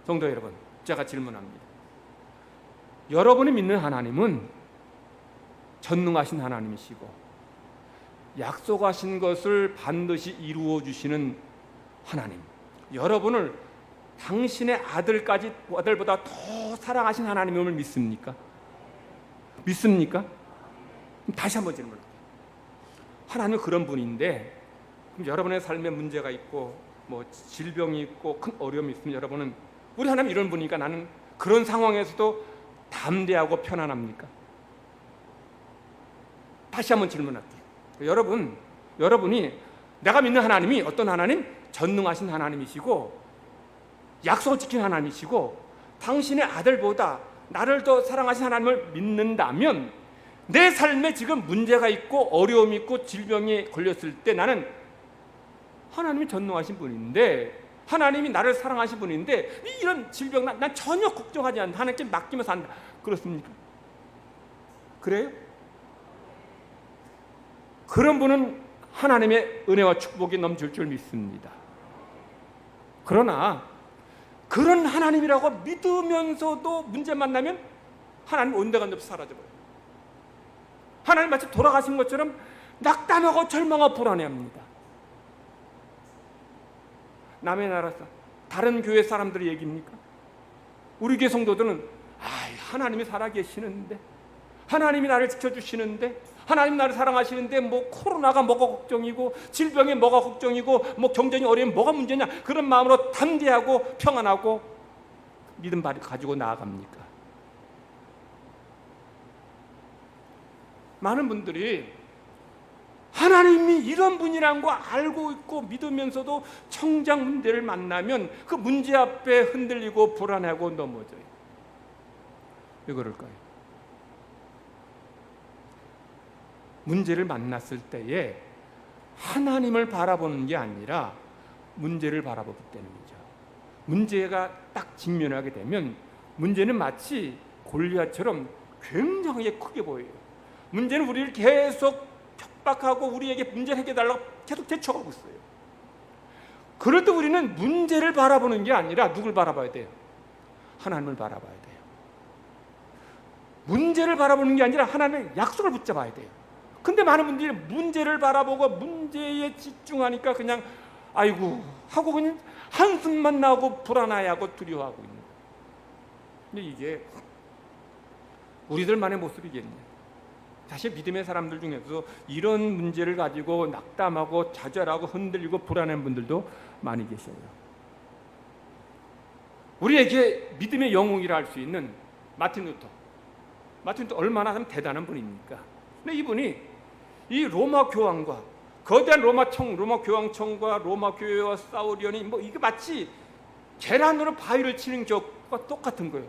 성도 여러분, 제가 질문합니다. 여러분이 믿는 하나님은 전능하신 하나님이시고 약속하신 것을 반드시 이루어 주시는 하나님, 여러분을 당신의 아들보다 더 사랑하신 하나님임을 믿습니까? 믿습니까? 다시 한번 질문할게요. 하나님은 그런 분인데 그럼 여러분의 삶에 문제가 있고 뭐 질병이 있고 큰 어려움이 있으면 여러분은 우리 하나님 이런 분이니까 나는 그런 상황에서도 담대하고 편안합니까? 다시 한번 질문할게요. 여러분이 내가 믿는 하나님이 어떤 하나님? 전능하신 하나님이시고 약속을 지킨 하나님이시고 당신의 아들보다 나를 더 사랑하신 하나님을 믿는다면 내 삶에 지금 문제가 있고 어려움이 있고 질병이 걸렸을 때 나는 하나님이 전능하신 분인데 하나님이 나를 사랑하신 분인데 이런 질병 난 전혀 걱정하지 않는다. 하나님께 맡기면서 산다. 그렇습니까? 그래요? 그런 분은 하나님의 은혜와 축복이 넘칠 줄 믿습니다. 그러나 그런 하나님이라고 믿으면서도 문제 만나면 하나님 온데간데 없이 사라져버려요. 하나님 마치 돌아가신 것처럼 낙담하고 절망하고 불안해합니다. 남의 나라 다른 교회 사람들의 얘기입니까? 우리 교회 성도들은 하나님이 살아계시는데 하나님이 나를 지켜주시는데 하나님 나를 사랑하시는데 뭐 코로나가 뭐가 걱정이고 질병이 뭐가 걱정이고 뭐 경쟁이 어려우면 뭐가 문제냐 그런 마음으로 담대하고 평안하고 믿음 가지고 나아갑니까? 많은 분들이 하나님이 이런 분이라는 거 알고 있고 믿으면서도 청장 문제를 만나면 그 문제 앞에 흔들리고 불안하고 넘어져요. 왜 그럴까요? 문제를 만났을 때에 하나님을 바라보는 게 아니라 문제를 바라보기 때문이죠. 문제가 딱 직면하게 되면 문제는 마치 골리앗처럼 굉장히 크게 보여요. 문제는 우리를 계속 협박하고 우리에게 문제를 해결해달라고 계속 제쳐가고 있어요. 그럴 때 우리는 문제를 바라보는 게 아니라 누굴 바라봐야 돼요? 하나님을 바라봐야 돼요. 문제를 바라보는 게 아니라 하나님의 약속을 붙잡아야 돼요. 근데 많은 분들이 문제를 바라보고 문제에 집중하니까 그냥 아이고 하고 그냥 한숨만 나고 불안해하고 두려워하고 있는 거예요. 근데 이게 우리들만의 모습이겠네요. 사실 믿음의 사람들 중에서 이런 문제를 가지고 낙담하고 좌절하고 흔들리고 불안한 분들도 많이 계셔요. 우리에게 믿음의 영웅이라 할 수 있는 마틴 루터 얼마나 대단한 분입니까? 근데 이분이 이 로마 교황과 거대한 로마 교황청과 로마 교회와 싸우려니 뭐 이게 마치 계란으로 바위를 치는 것과 똑같은 거예요.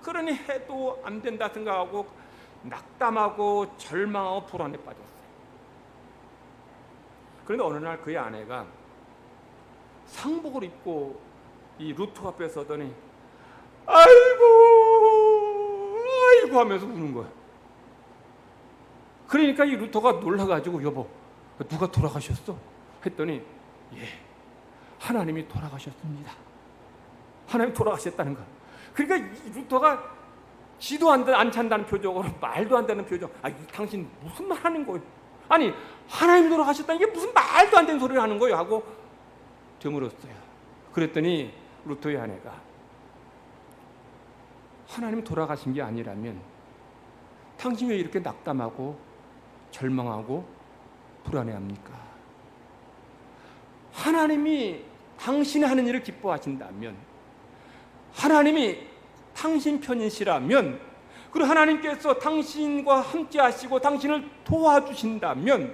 그러니 해도 안 된다 생각하고 낙담하고 절망하고 불안에 빠졌어요. 그런데 어느 날 그의 아내가 상복을 입고 이 루터 앞에 서더니 아이고 하면서 우는 거예요. 그러니까 이 루터가 놀라가지고 여보 누가 돌아가셨어? 했더니 예 하나님이 돌아가셨습니다. 하나님이 돌아가셨다는 거야. 그러니까 이 루터가 지도 안 찬다는 표정으로 말도 안 되는 표정. 당신 무슨 말 하는 거예요? 아니 하나님이 돌아가셨다는 게 무슨 말도 안 되는 소리를 하는 거예요? 하고 되물었어요. 그랬더니 루터의 아내가 하나님이 돌아가신 게 아니라면 당신이 왜 이렇게 낙담하고 절망하고 불안해합니까? 하나님이 당신이 하는 일을 기뻐하신다면 하나님이 당신 편이시라면 그리고 하나님께서 당신과 함께 하시고 당신을 도와주신다면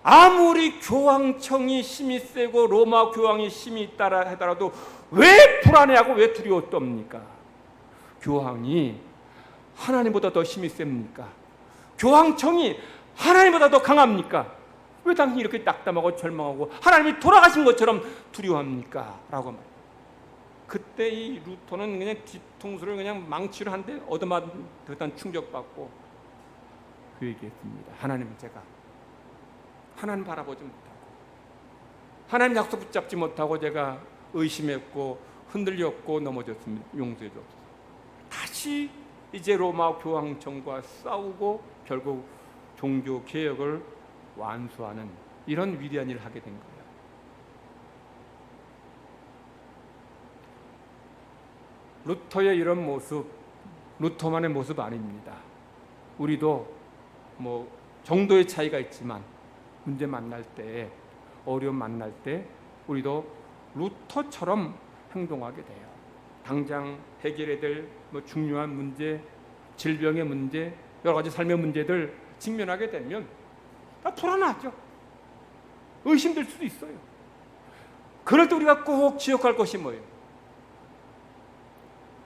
아무리 교황청이 힘이 세고 로마 교황이 힘이 있다라 하더라도 왜 불안해하고 왜 두려웠답니까? 교황이 하나님보다 더 힘이 셉니까? 교황청이 하나님보다 더 강합니까? 왜 당신이 이렇게 낙담하고 절망하고 하나님이 돌아가신 것처럼 두려워합니까? 라고 말해요. 그때 이 루터는 그냥 뒤통수를 그냥 망치로 한 대 얻어맞은 듯한 충격받고 그 얘기했습니다. 제가 하나님 바라보지 못하고 하나님 약속 붙잡지 못하고 제가 의심했고 흔들렸고 넘어졌습니다. 용서해 주옵소서. 다시 이제 로마 교황청과 싸우고 결국 종교 개혁을 완수하는 이런 위대한 일을 하게 된 거예요. 루터의 이런 모습, 루터만의 모습 아닙니다. 우리도 뭐 정도의 차이가 있지만 문제 만날 때, 어려움 만날 때 우리도 루터처럼 행동하게 돼요. 당장 해결해야 될 뭐 중요한 문제, 질병의 문제, 여러 가지 삶의 문제들 직면하게 되면 다 불안하죠. 의심될 수도 있어요. 그럴 때 우리가 꼭 기억할 것이 뭐예요?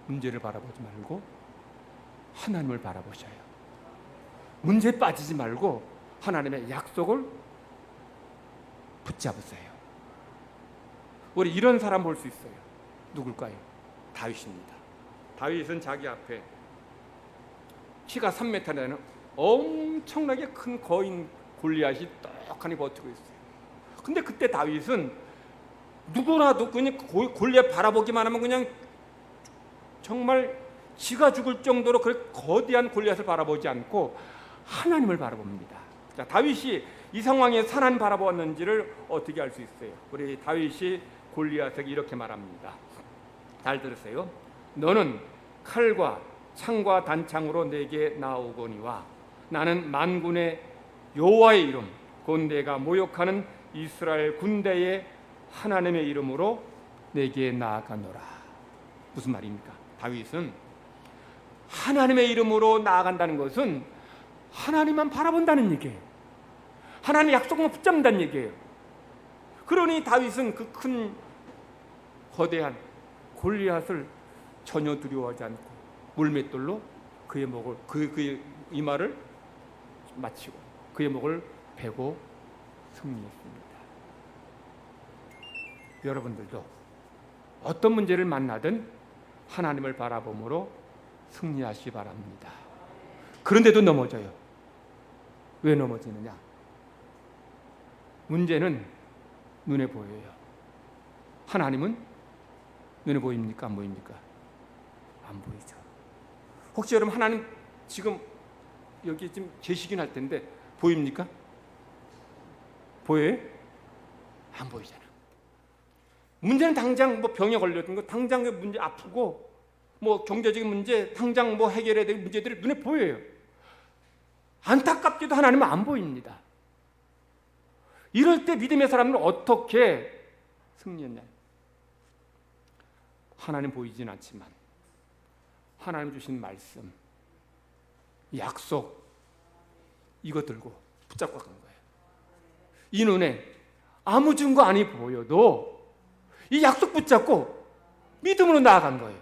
문제를 바라보지 말고 하나님을 바라보셔요. 문제에 빠지지 말고 하나님의 약속을 붙잡으세요. 우리 이런 사람 볼 수 있어요. 누굴까요? 다윗입니다. 다윗은 자기 앞에 키가 3m 되는 엄청나게 큰 거인 골리앗이 떡하니 버티고 있어요. 근데 그때 다윗은 누구라도 그냥 골리앗 바라보기만 하면 그냥 정말 지가 죽을 정도로 그 거대한 골리앗을 바라보지 않고 하나님을 바라봅니다. 자, 다윗이 이 상황에 하나님 바라보았는지를 어떻게 알 수 있어요? 우리 다윗이 골리앗에게 이렇게 말합니다. 잘 들으세요. 너는 칼과 창과 단창으로 내게 나오거니와 나는 만군의 여호와의 이름 곧 내가 모욕하는 이스라엘 군대의 하나님의 이름으로 내게 나아가노라. 무슨 말입니까? 다윗은 하나님의 이름으로 나아간다는 것은 하나님만 바라본다는 얘기예요. 하나님의 약속만 붙잡는다는 얘기예요. 그러니 다윗은 그 큰 거대한 골리앗을 전혀 두려워하지 않고 물맷돌로 그의 목을 그의 이마를 맞히고 그의 목을 베고 승리했습니다. 여러분들도 어떤 문제를 만나든 하나님을 바라봄으로 승리하시기 바랍니다. 그런데도 넘어져요. 왜 넘어지느냐? 문제는 눈에 보여요. 하나님은 눈에 보입니까? 안 보입니까? 안 보이죠. 혹시 여러분 하나님 지금 여기 지금 계시긴 할 텐데 보입니까? 보여요? 안 보이잖아. 문제는 당장 뭐 병에 걸렸던 거, 당장 문제 아프고 뭐 경제적인 문제, 당장 뭐 해결해야 될 문제들이 눈에 보여요. 안타깝게도 하나님은 안 보입니다. 이럴 때 믿음의 사람은 어떻게 승리했냐? 하나님 보이진 않지만 하나님 주신 말씀, 약속 이거 들고 붙잡고 간 거예요. 이 눈에 아무 증거 아니 보여도 이 약속 붙잡고 믿음으로 나아간 거예요.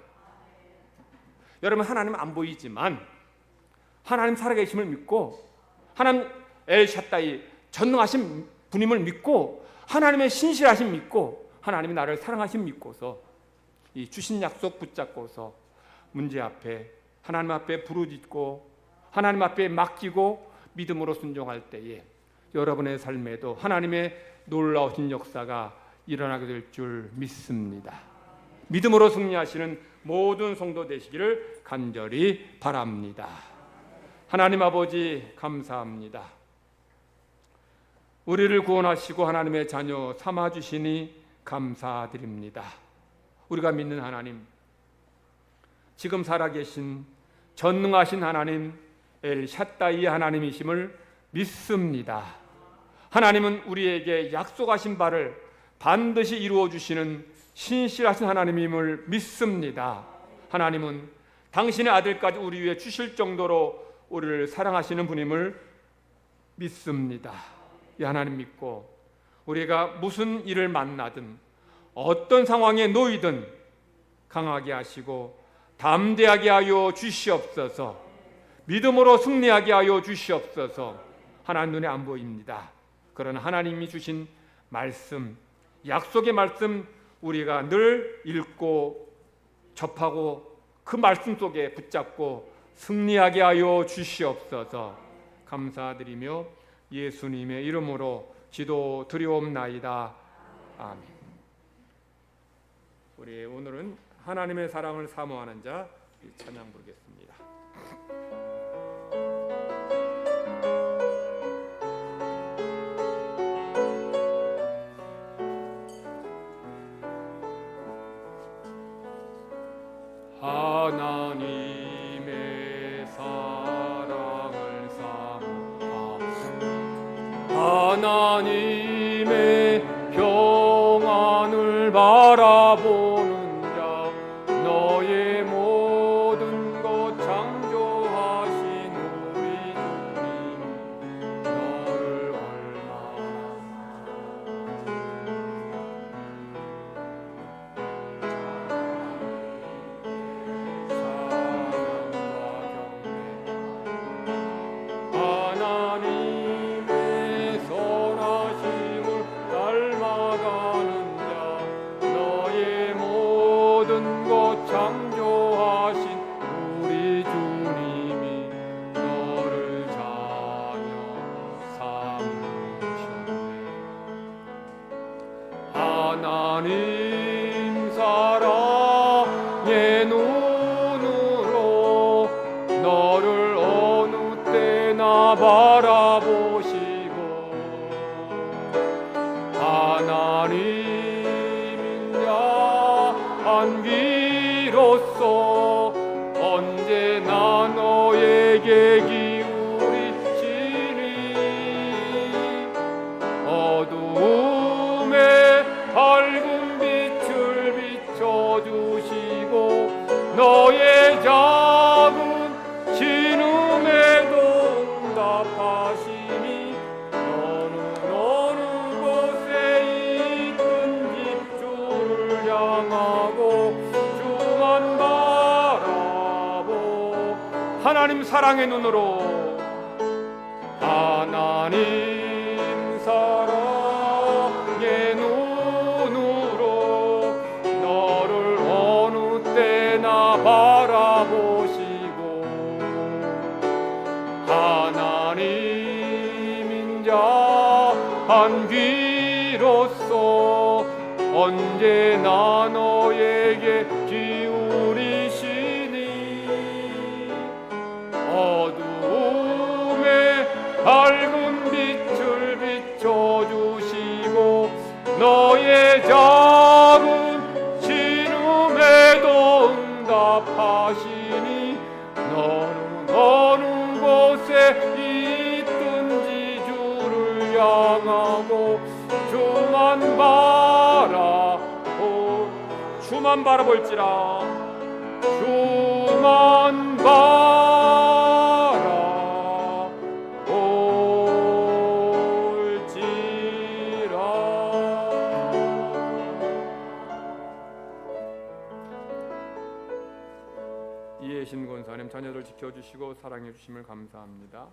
여러분 하나님은 안 보이지만 하나님 살아계심을 믿고 하나님 엘샤다이 전능하신 분임을 믿고 하나님의 신실하심 믿고 하나님이 나를 사랑하심 믿고서 이 주신 약속 붙잡고서 문제 앞에 하나님 앞에 부르짖고 하나님 앞에 맡기고 믿음으로 순종할 때에 여러분의 삶에도 하나님의 놀라우신 역사가 일어나게 될 줄 믿습니다. 믿음으로 승리하시는 모든 성도 되시기를 간절히 바랍니다. 하나님 아버지 감사합니다. 우리를 구원하시고 하나님의 자녀 삼아주시니 감사드립니다. 우리가 믿는 하나님, 지금 살아계신 전능하신 하나님 엘샤다이 하나님이심을 믿습니다. 하나님은 우리에게 약속하신 바를 반드시 이루어 주시는 신실하신 하나님임을 믿습니다. 하나님은 당신의 아들까지 우리 위해 주실 정도로 우리를 사랑하시는 분임을 믿습니다. 이 하나님 믿고 우리가 무슨 일을 만나든 어떤 상황에 놓이든 강하게 하시고 담대하게 하여 주시옵소서. 믿음으로 승리하게 하여 주시옵소서. 하나님 눈에 안 보입니다. 그러나 하나님이 주신 말씀, 약속의 말씀 우리가 늘 읽고 접하고 그 말씀 속에 붙잡고 승리하게 하여 주시옵소서. 감사드리며 예수님의 이름으로 기도드리옵나이다. 아멘. 우리 오늘은 하나님의 사랑을 사모하는 자 찬양 부르겠습니다. 하나님의 사랑을 하나님의 평안을 바라보는 자 너의 모든 것 창조하신 우리 주님 너를 얼마나 하나님의 선하심을 닮아가는 자 너의 모든 것 창조하신 우리 주님이 너를 자녀 삼으셨네. 하나님 사랑의 눈으로 너를 어느 때나 바라보시고 하나님인 자한 귀로써 언제나 너에게 기울이시니 어두움에 밝은 빛을 비춰주시고 너의 작은 신음에도 응답하시니 너는 어느 곳에 있든지 주를 향하고 주만 바라보 하나님 사랑의 눈으로 하나님 사랑의 눈으로 너를 어느 때나 바라보시고 하나님인 자한 귀로써 언제나 너에게 기울이시니 어두움에 밝은 빛을 비춰주시고 너의 작은 신음에도 응답하시니 너는 어느 곳에 있든지 주를 향하고 주만 바라볼지라 주만 이해신 권사님 자녀들 지켜주시고 사랑해 주심을 감사합니다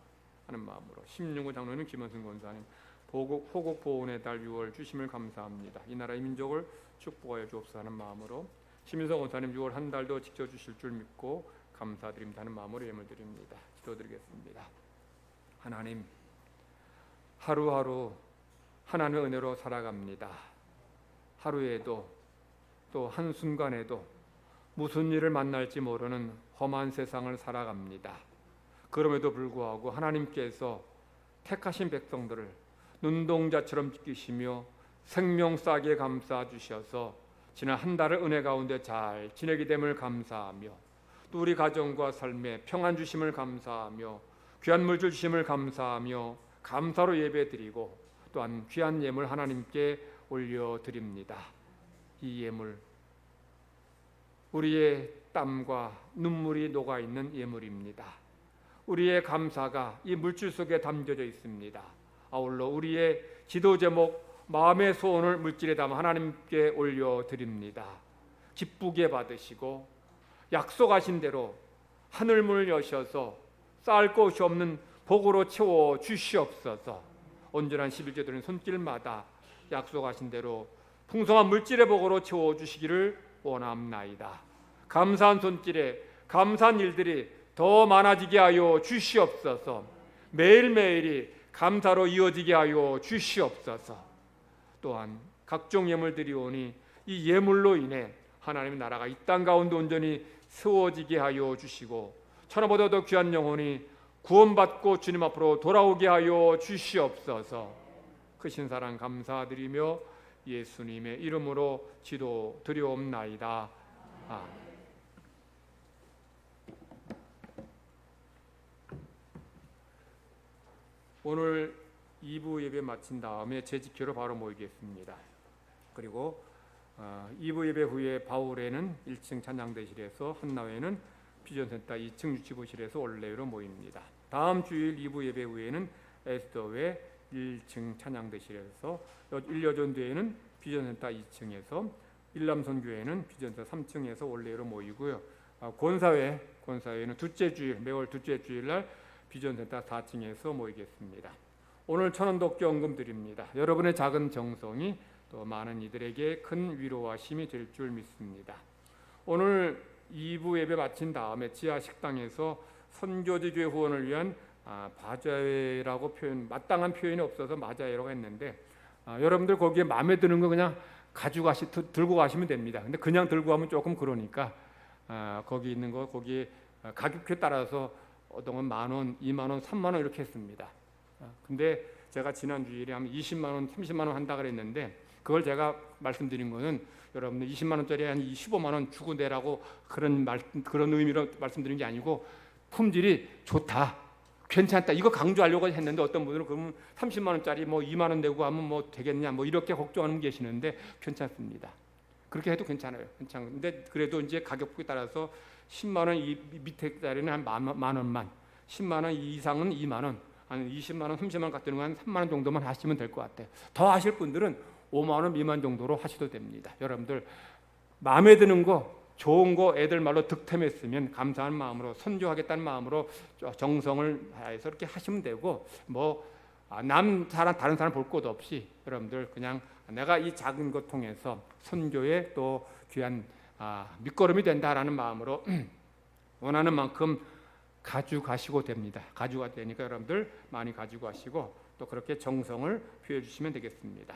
하는 마음으로 16호 장로님 김원순 권사님 호국 보훈의 달 6월 주심을 감사합니다. 이 나라의 민족을 축복하여 주옵소서 하는 마음으로 심인석 권사님 6월 한 달도 지켜주실 줄 믿고 감사드립니다 하는 마음으로 예물 드립니다. 기도드리겠습니다. 하나님 하루하루 하나님의 은혜로 살아갑니다. 하루에도 또 한순간에도 무슨 일을 만날지 모르는 험한 세상을 살아갑니다. 그럼에도 불구하고 하나님께서 택하신 백성들을 눈동자처럼 지키시며 생명 싸게 감싸 주셔서 지난 한 달을 은혜 가운데 잘 지내게 됨을 감사하며 또 우리 가정과 삶에 평안 주심을 감사하며 귀한 물질 주심을 감사하며 감사로 예배드리고 또한 귀한 예물 하나님께 올려드립니다. 이 예물 우리의 땀과 눈물이 녹아있는 예물입니다. 우리의 감사가 이 물질 속에 담겨져 있습니다. 아울러 우리의 기도 제목 마음의 소원을 물질에 담아 하나님께 올려드립니다. 기쁘게 받으시고 약속하신 대로 하늘문을 여셔서 쌓을 곳이 없는 복으로 채워 주시옵소서. 온전한 11조 드리는 손길마다 약속하신 대로 풍성한 물질의 복으로 채워 주시기를 원합나이다. 감사한 손길에 감사한 일들이 더 많아지게 하여 주시옵소서. 매일매일이 감사로 이어지게 하여 주시옵소서. 또한 각종 예물 드리오니 이 예물로 인해 하나님의 나라가 이 땅 가운데 온전히 세워지게 하여 주시고 천하보다 더 귀한 영혼이 구원받고 주님 앞으로 돌아오게 하여 주시옵소서. 크신 사랑 감사드리며 예수님의 이름으로 기도 드리옵나이다. 아멘. 오늘 2부 예배 마친 다음에 재직회로 바로 모이겠습니다. 그리고 2부 예배 후에 바울에는 1층 찬양대실에서, 한나회는 비전센터 2층 유치부실에서 원래로 모입니다. 다음 주일 2부 예배 후에는 에스더회 1층 찬양대실에서, 1여전 뒤에는 비전센터 2층에서, 일남선교회는 비전센터 3층에서 원래로 모이고요. 권사회는 매월 둘째 주일날 비전센터 4층에서 모이겠습니다. 오늘 천원독교 헌금 드립니다. 여러분의 작은 정성이 또 많은 이들에게 큰 위로와 힘이 될 줄 믿습니다. 오늘 2부 예배 마친 다음에 지하 식당에서 선교지교회 후원을 위한 바자회라고 마땅한 표현이 없어서 마자회라고 했는데, 여러분들 거기에 마음에 드는 거 그냥 들고 가시면 됩니다. 근데 그냥 들고 가면 조금 그러니까 거기 있는 거 거기에 가격표에 따라서 어떤 건 10,000원, 20,000원, 30,000원 이렇게 했습니다. 근데 제가 지난 주일에 한 20만원, 30만원 한다 그랬는데, 그걸 제가 말씀드린 거는 여러분들 20만원짜리 한 15만원 주고 내라고 그런 의미로 말씀드린 게 아니고, 품질이 좋다, 괜찮다, 이거 강조하려고 했는데, 어떤 분들은 그러면 30만원짜리 2만원 내고 하면 되겠냐 이렇게 걱정하는 분 계시는데, 괜찮습니다. 그렇게 해도 괜찮아요. 근데 그래도 이제 가격표에 따라서 10만원 밑에 짜리는 한 만원만, 10만원 이상은 2만원, 한 20만원, 30만원 같은 건 한 3만원 정도만 하시면 될 것 같아요. 더 하실 분들은 5만원 미만 정도로 하셔도 됩니다. 여러분들 마음에 드는 거, 좋은 거 애들 말로 득템했으면 감사한 마음으로, 선교하겠다는 마음으로 정성을 다해서 이렇게 하시면 되고, 다른 사람 볼 것 없이 여러분들 그냥 내가 이 작은 것 통해서 선교에 또 귀한 밑거름이 된다라는 마음으로 원하는 만큼 가져가시고 됩니다. 가져가 되니까 여러분들 많이 가지고 가시고, 또 그렇게 정성을 표해 주시면 되겠습니다.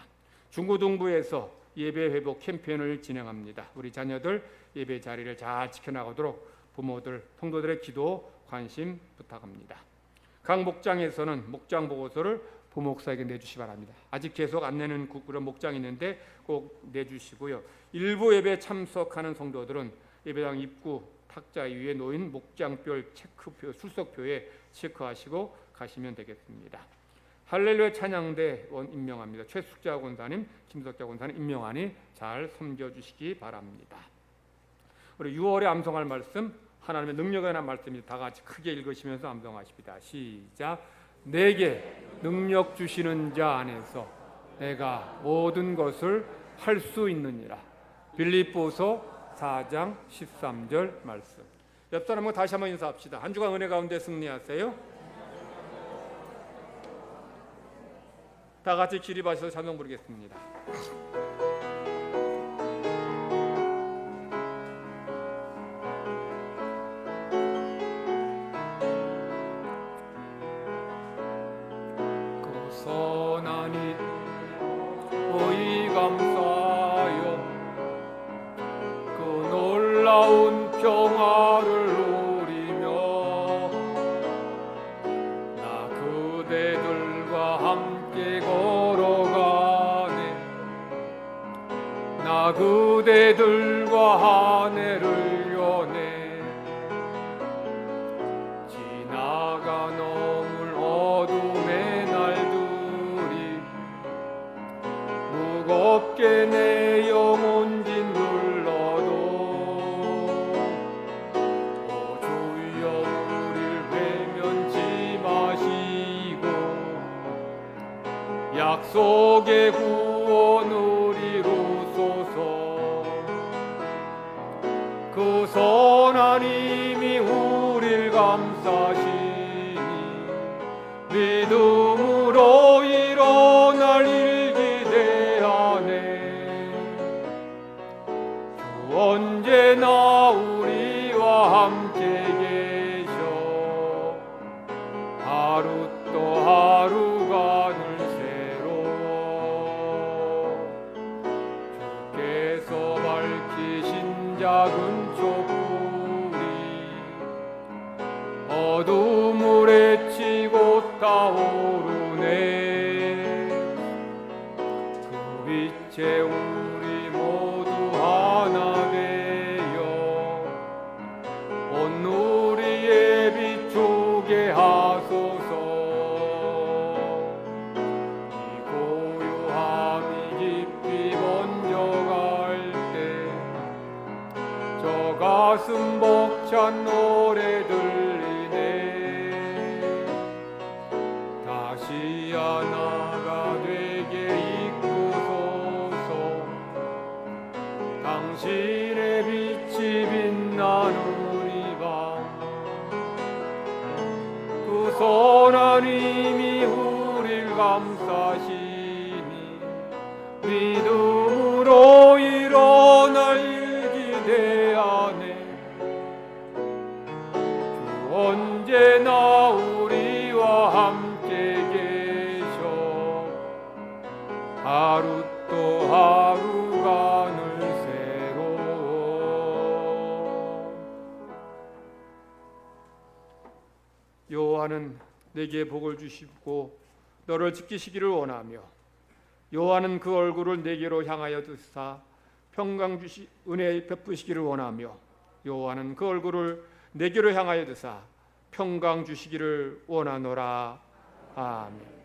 중고등부에서 예배 회복 캠페인을 진행합니다. 우리 자녀들 예배 자리를 잘 지켜나가도록 부모들, 성도들의 기도, 관심 부탁합니다. 각 목장에서는 목장 보고서를 부목사에게 내주시기 바랍니다. 아직 계속 안 내는 그런 목장이 있는데 꼭 내주시고요. 일부 예배 참석하는 성도들은 예배당 입구 탁자 위에 놓인 목장별 체크표, 출석표에 체크하시고 가시면 되겠습니다. 할렐루야 찬양대 임명합니다. 최숙자 권사님, 김석자 권사님 임명하니 잘 섬겨주시기 바랍니다. 우리 6월에 암송할 말씀, 하나님의 능력에 관한 말씀입니다. 다 같이 크게 읽으시면서 암송하십니다. 시작. 내게 능력 주시는 자 안에서 내가 모든 것을 할 수 있느니라. 빌립보서 4장 13절 말씀. 옆 사람과 다시 한번 인사합시다. 한 주간 은혜 가운데 승리하세요. 다 같이 기립하셔서 찬송 부르겠습니다. 그 선한 이 오이 감사여, 그 놀라운 평화를 누리며 나 그대들과 함께 걸어가네. 나 그대들과 한 해를 여네. 지나가 넘을 어둠의 날들이 무겁게 내 영혼 짓눌러도 오 주여 우릴 외면치 마시고 약속의 구원을 이루소서. 그 선한 힘이 우릴 감싸시니 믿음으로 일어날 일 기대하네. 주 언제나 우리와 함께 계셔. 하루 또 하루가 늘 새로워. 주께서 밝히신 작은 촛불이 어둠을 헤치고 타오르네. 그 빛에 우리 모두 하나 되어 온누리에 비추게 하소서. 하루 또 하루가 늘 새로워. 여호와는 내게 복을 주시고 너를 지키시기를 원하며 여호와는 그 얼굴을 내게로 향하여 드사 평강 주시 은혜 베푸시기를 원하며 여호와는 그 얼굴을 내게로 향하여 드사 평강 주시기를 원하노라. 아멘.